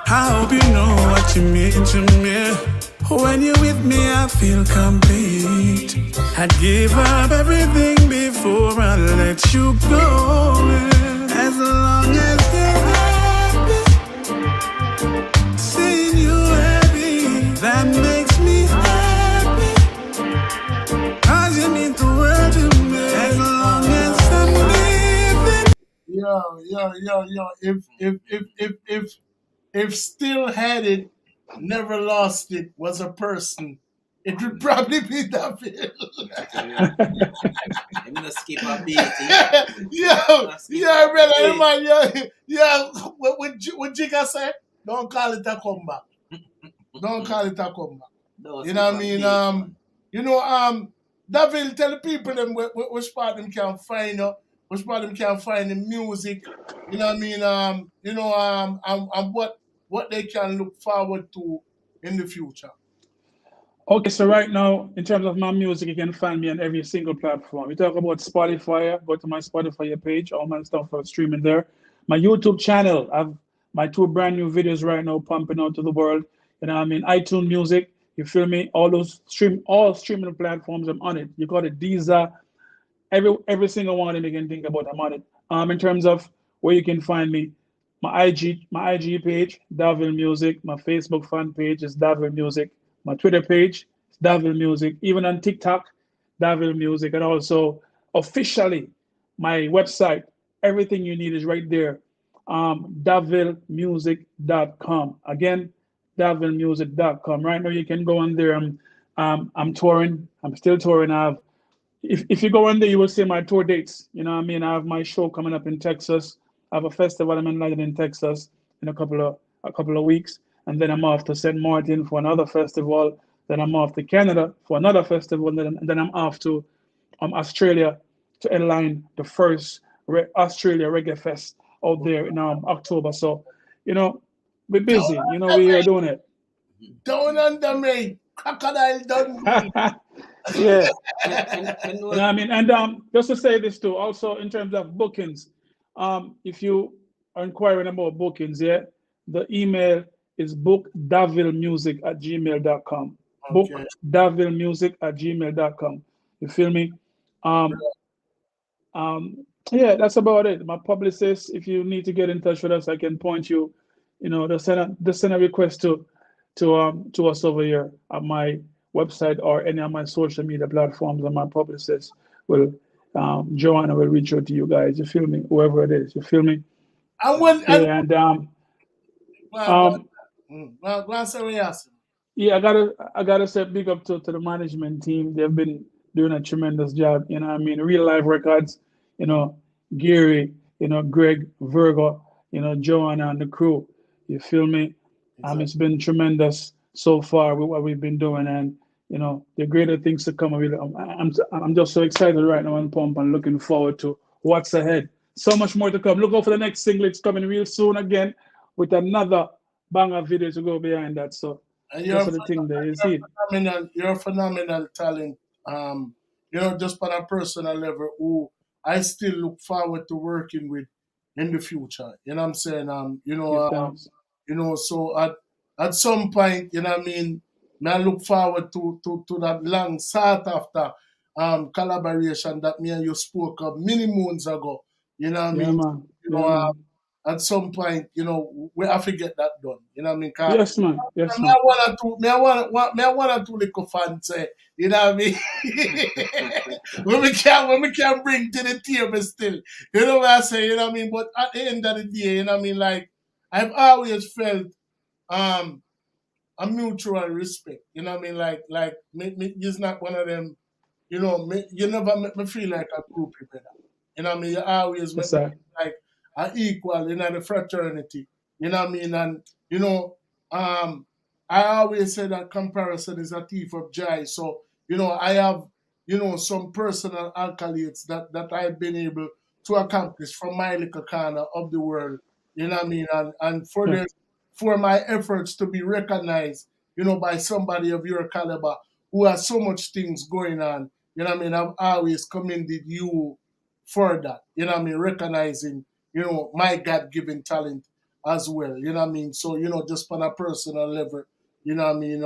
I hope you know what you mean to me. When you're with me, I feel complete. I'd give up everything before I let you go. As long as you're happy, seeing you happy, that makes me happy. 'Cause you mean the world to me. As long as I'm living. Yo. If Still Had It, Never Lost It was a person, it would probably be David. I'm gonna skip a beat. Yeah, brother, man, yeah. What Jigga say? Don't call it a comeback. Don't call it a comeback. You know what I mean? David, tell the people them which part them can find which part them can find the music. You know what I mean? And what they can look forward to in the future. Okay, so right now, in terms of my music, you can find me on every single platform. We talk about Spotify, go to my Spotify page, all my stuff are streaming there. My YouTube channel, I've my two brand new videos right now pumping out to the world. You know, what I mean, iTunes Music, you feel me? All streaming platforms, I'm on it. You got it, Deezer, every single one of them you can think about, I'm on it. In terms of where you can find me, my IG page, Davil Music. My Facebook fan page is Davil Music. My Twitter page is Davil Music. Even on TikTok, Davil Music, and also officially my website. Everything you need is right there. DavilMusic.com. Again, DavilMusic.com. Right now you can go on there. I'm touring. I'm still touring. If you go on there, you will see my tour dates. You know what I mean? I have my show coming up in Texas. I have a festival I'm in London in Texas in a couple of weeks. And then I'm off to St. Martin for another festival. Then I'm off to Canada for another festival. And then I'm off to Australia to headline the first Australia Reggae Fest out there in October. So, we're busy. We are doing it. Down under me. Crocodile Dundee. Yeah. You know what I mean? And just to say this too, also in terms of bookings, if you are inquiring about bookings, yeah, the email is bookdavilmusic@gmail.com. Okay. Bookdavilmusic@gmail.com. You feel me? Yeah, that's about it. My publicist, if you need to get in touch with us, I can point you, just send a request to us over here at my website or any of my social media platforms, and my publicist will, Joanna will reach out to you guys. You feel me? Whoever it is, you feel me? Yeah, and yeah, I gotta say big up to the management team. They've been doing a tremendous job. You know what I mean? Real Life Records, Gary, Greg, Virgo, Joanna and the crew. You feel me? It's been tremendous so far with what we've been doing, and the greater things to come. I'm just so excited right now and pumped and looking forward to what's ahead. So much more to come. Look out for the next single. It's coming real soon again with another banger video to go behind that. So that's the thing there. You see it. You're a phenomenal talent. Just on a personal level, who I still look forward to working with in the future. You know what I'm saying? So at some point, I look forward to that long sought after collaboration that me and you spoke of many moons ago. You know what I mean? Man. Man. At some point, we have to get that done. You know what I mean? Yes, man. Yes, man. I want to little fans say, you know what I mean? when we can bring to the table still. You know what I say, you know what I mean? But at the end of the day, you know what I mean, like I've always felt a mutual respect. You know what I mean? Like me is not one of them, you never make me feel like a groupie, brother. You know what I mean? You always make me feel like an equal in the fraternity. You know what I mean? And I always say that comparison is a thief of joy. So, I have, some personal accolades that I've been able to accomplish from my little corner of the world. You know what I mean? And for my efforts to be recognized, by somebody of your caliber who has so much things going on, you know what I mean? I've always commended you for that. You know what I mean? Recognizing, my God-given talent as well. You know what I mean? So, just on a personal level, you know what I mean?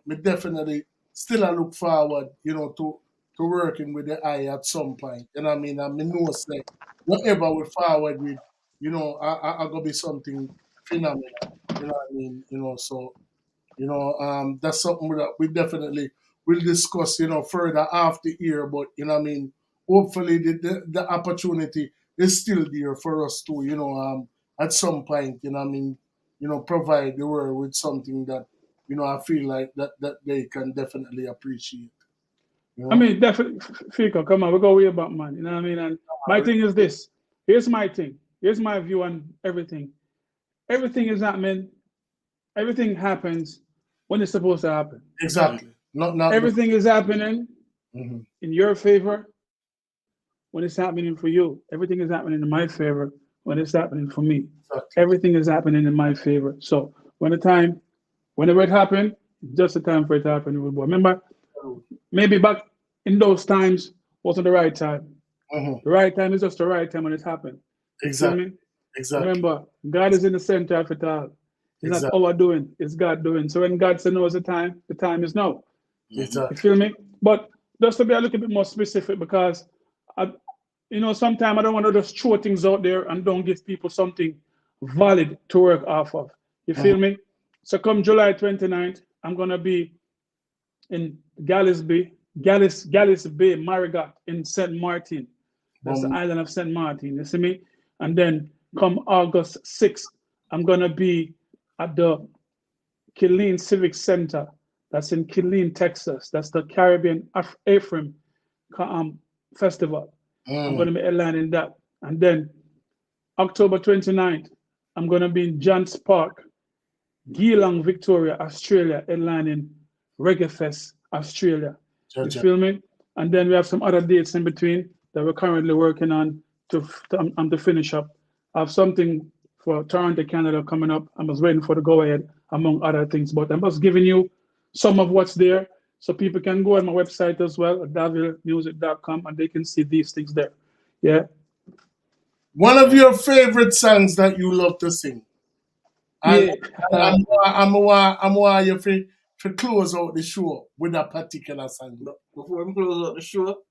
Me definitely still I look forward, to working with the eye at some point. You know what I mean? And me know say whatever we forward with, I gonna be something phenomenal. You know what I mean? So that's something that we definitely will discuss, further after here. But hopefully the opportunity is still there for us to, at some point, provide the world with something that, I feel like that they can definitely appreciate. I mean, definitely, Fika, come on, we go way back, man. You know what I mean? And my thing is this. Here's my thing. Here's my view on everything. Everything is happening. Everything happens when it's supposed to happen. Exactly. Not everything is happening in your favor when it's happening for you. Everything is happening in my favor when it's happening for me. Exactly. Everything is happening in my favor. So whenever it happens, Just the time for it to happen, boy. Remember, maybe back in those times wasn't the right time. The right time is just the right time when it happened. You feel me? Remember, God is in the center of it all. It's not our doing, it's God doing. So when God says no is the time is now. You feel me? But just to be a little bit more specific, because sometimes I don't want to just throw things out there and don't give people something valid to work off of. You feel me? So come July 29th, I'm gonna be in Gallis Bay, Marigot in St. Martin. That's the island of St. Martin. You see me? And then come August 6th, I'm gonna be at the Killeen Civic Center. That's in Killeen, Texas. That's the Caribbean Ephraim Festival. I'm gonna be headlining that. And then October 29th, I'm gonna be in Johns Park, Geelong, Victoria, Australia, headlining Reggae Fest, Australia. You feel me? And then we have some other dates in between that we're currently working on to finish up. I have something for Toronto, Canada coming up. I was waiting for the go ahead, among other things. But I'm just giving you some of what's there so people can go on my website as well, at davilmusic.com, and they can see these things there. Yeah. One of your favorite songs that you love to sing. And I'm want you to close out the show with a particular song. Before we close out the show,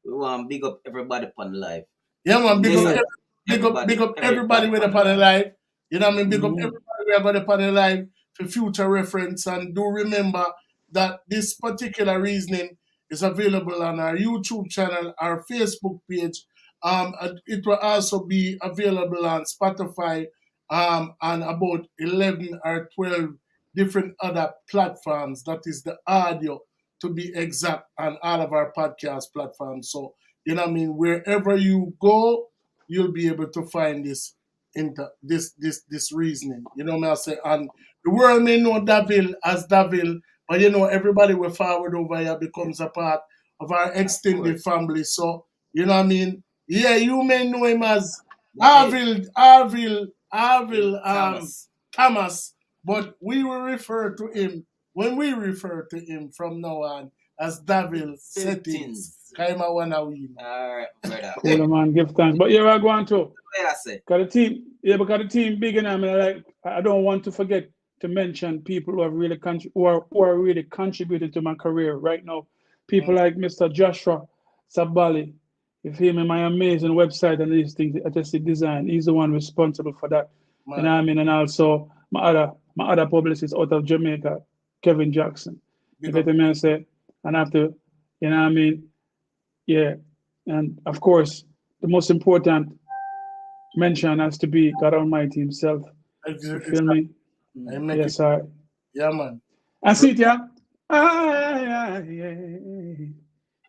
we want to big up everybody upon the live. Yeah, man, big up everybody with upon the live. You know what I mean? Big up everybody we are going upon the live for future reference. And do remember that this particular reasoning is available on our YouTube channel, our Facebook page. It will also be available on Spotify, and about 11 or 12 different other platforms. That is the audio, to be exact, on all of our podcast platforms. So, you know what I mean? Wherever you go, you'll be able to find this reasoning. You know what I say? And the world may know Davil as Davil, but everybody will forward over here becomes a part of our extended family. So, you know what I mean? Yeah, you may know him as Arvil Thomas, but we will refer to him, when we refer to him from now on, as Davil Settings. Kaima wanna win. Alright, brother. Cool, man, give thanks. But yeah, we're going to. I say? Because the team big, and I don't want to forget to mention people who have really who are really contributing to my career right now. People like Mr. Joshua Sabali. You feel me? My amazing website and these things, artistic design. He's the one responsible for that. Man. You know what I mean? And also my other publicist out of Jamaica, Kevin Jackson. You get me? I say, and after, you know what I mean? Yeah. And of course, the most important mention has to be God Almighty Himself. You feel me? Yes, sir. Yeah, man. And see it, yeah.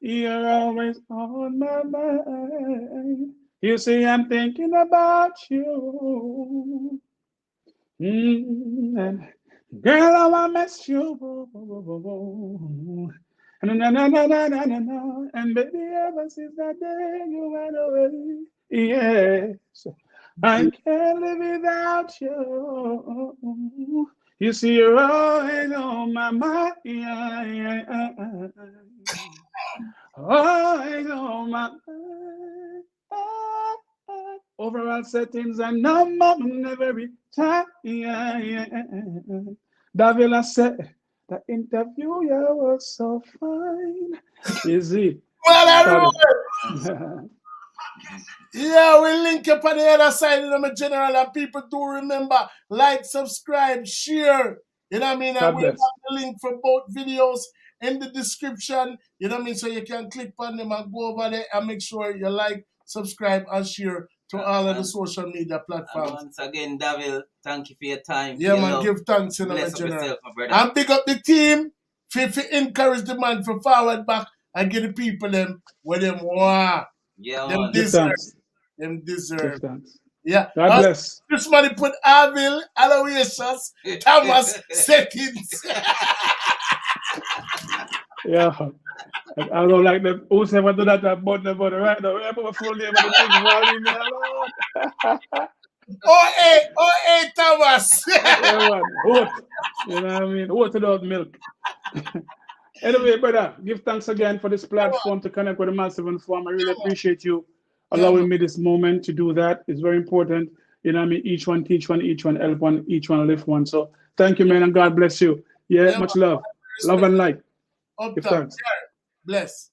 You're always on my mind. You see, I'm thinking about you. And girl, how I miss you. And baby, ever since that day you went away. Yes, I can't live without you. You see, you're always on my mind. Always on my mind. Overall settings and number every time. Davila said, the interview was so fine. Is it? Yeah, we link up on the other side of the general, and people do remember, like, subscribe, share. You know what I mean? And we have the link for both videos in the description. You know what I mean? So you can click on them and go over there and make sure you like, subscribe, and share to all of the social media platforms. And once again, Davil, thank you for your time. Yeah, man, give thanks in the general. Yourself, my brother. And pick up the team for encourage the man for forward back and get the people them where them want. Yeah, them deserve. Them deserve. Yeah. God bless. This money put Arvil, Aloysius, Thomas, Settings. Yeah. I don't like them. Who's ever do that about the right now? Remember my full name of the thing. Oh, Thomas. Yeah, man. Oat. You know what I mean? Oat without milk. Anyway, brother, give thanks again for this platform to connect with the Massive and Form. I really appreciate you allowing me this moment to do that. It's very important. You know what I mean? Each one teach one, each one help one, each one lift one. So thank you, man, and God bless you. Yeah, much love. Love and light. Up Give top. thanks. Bless.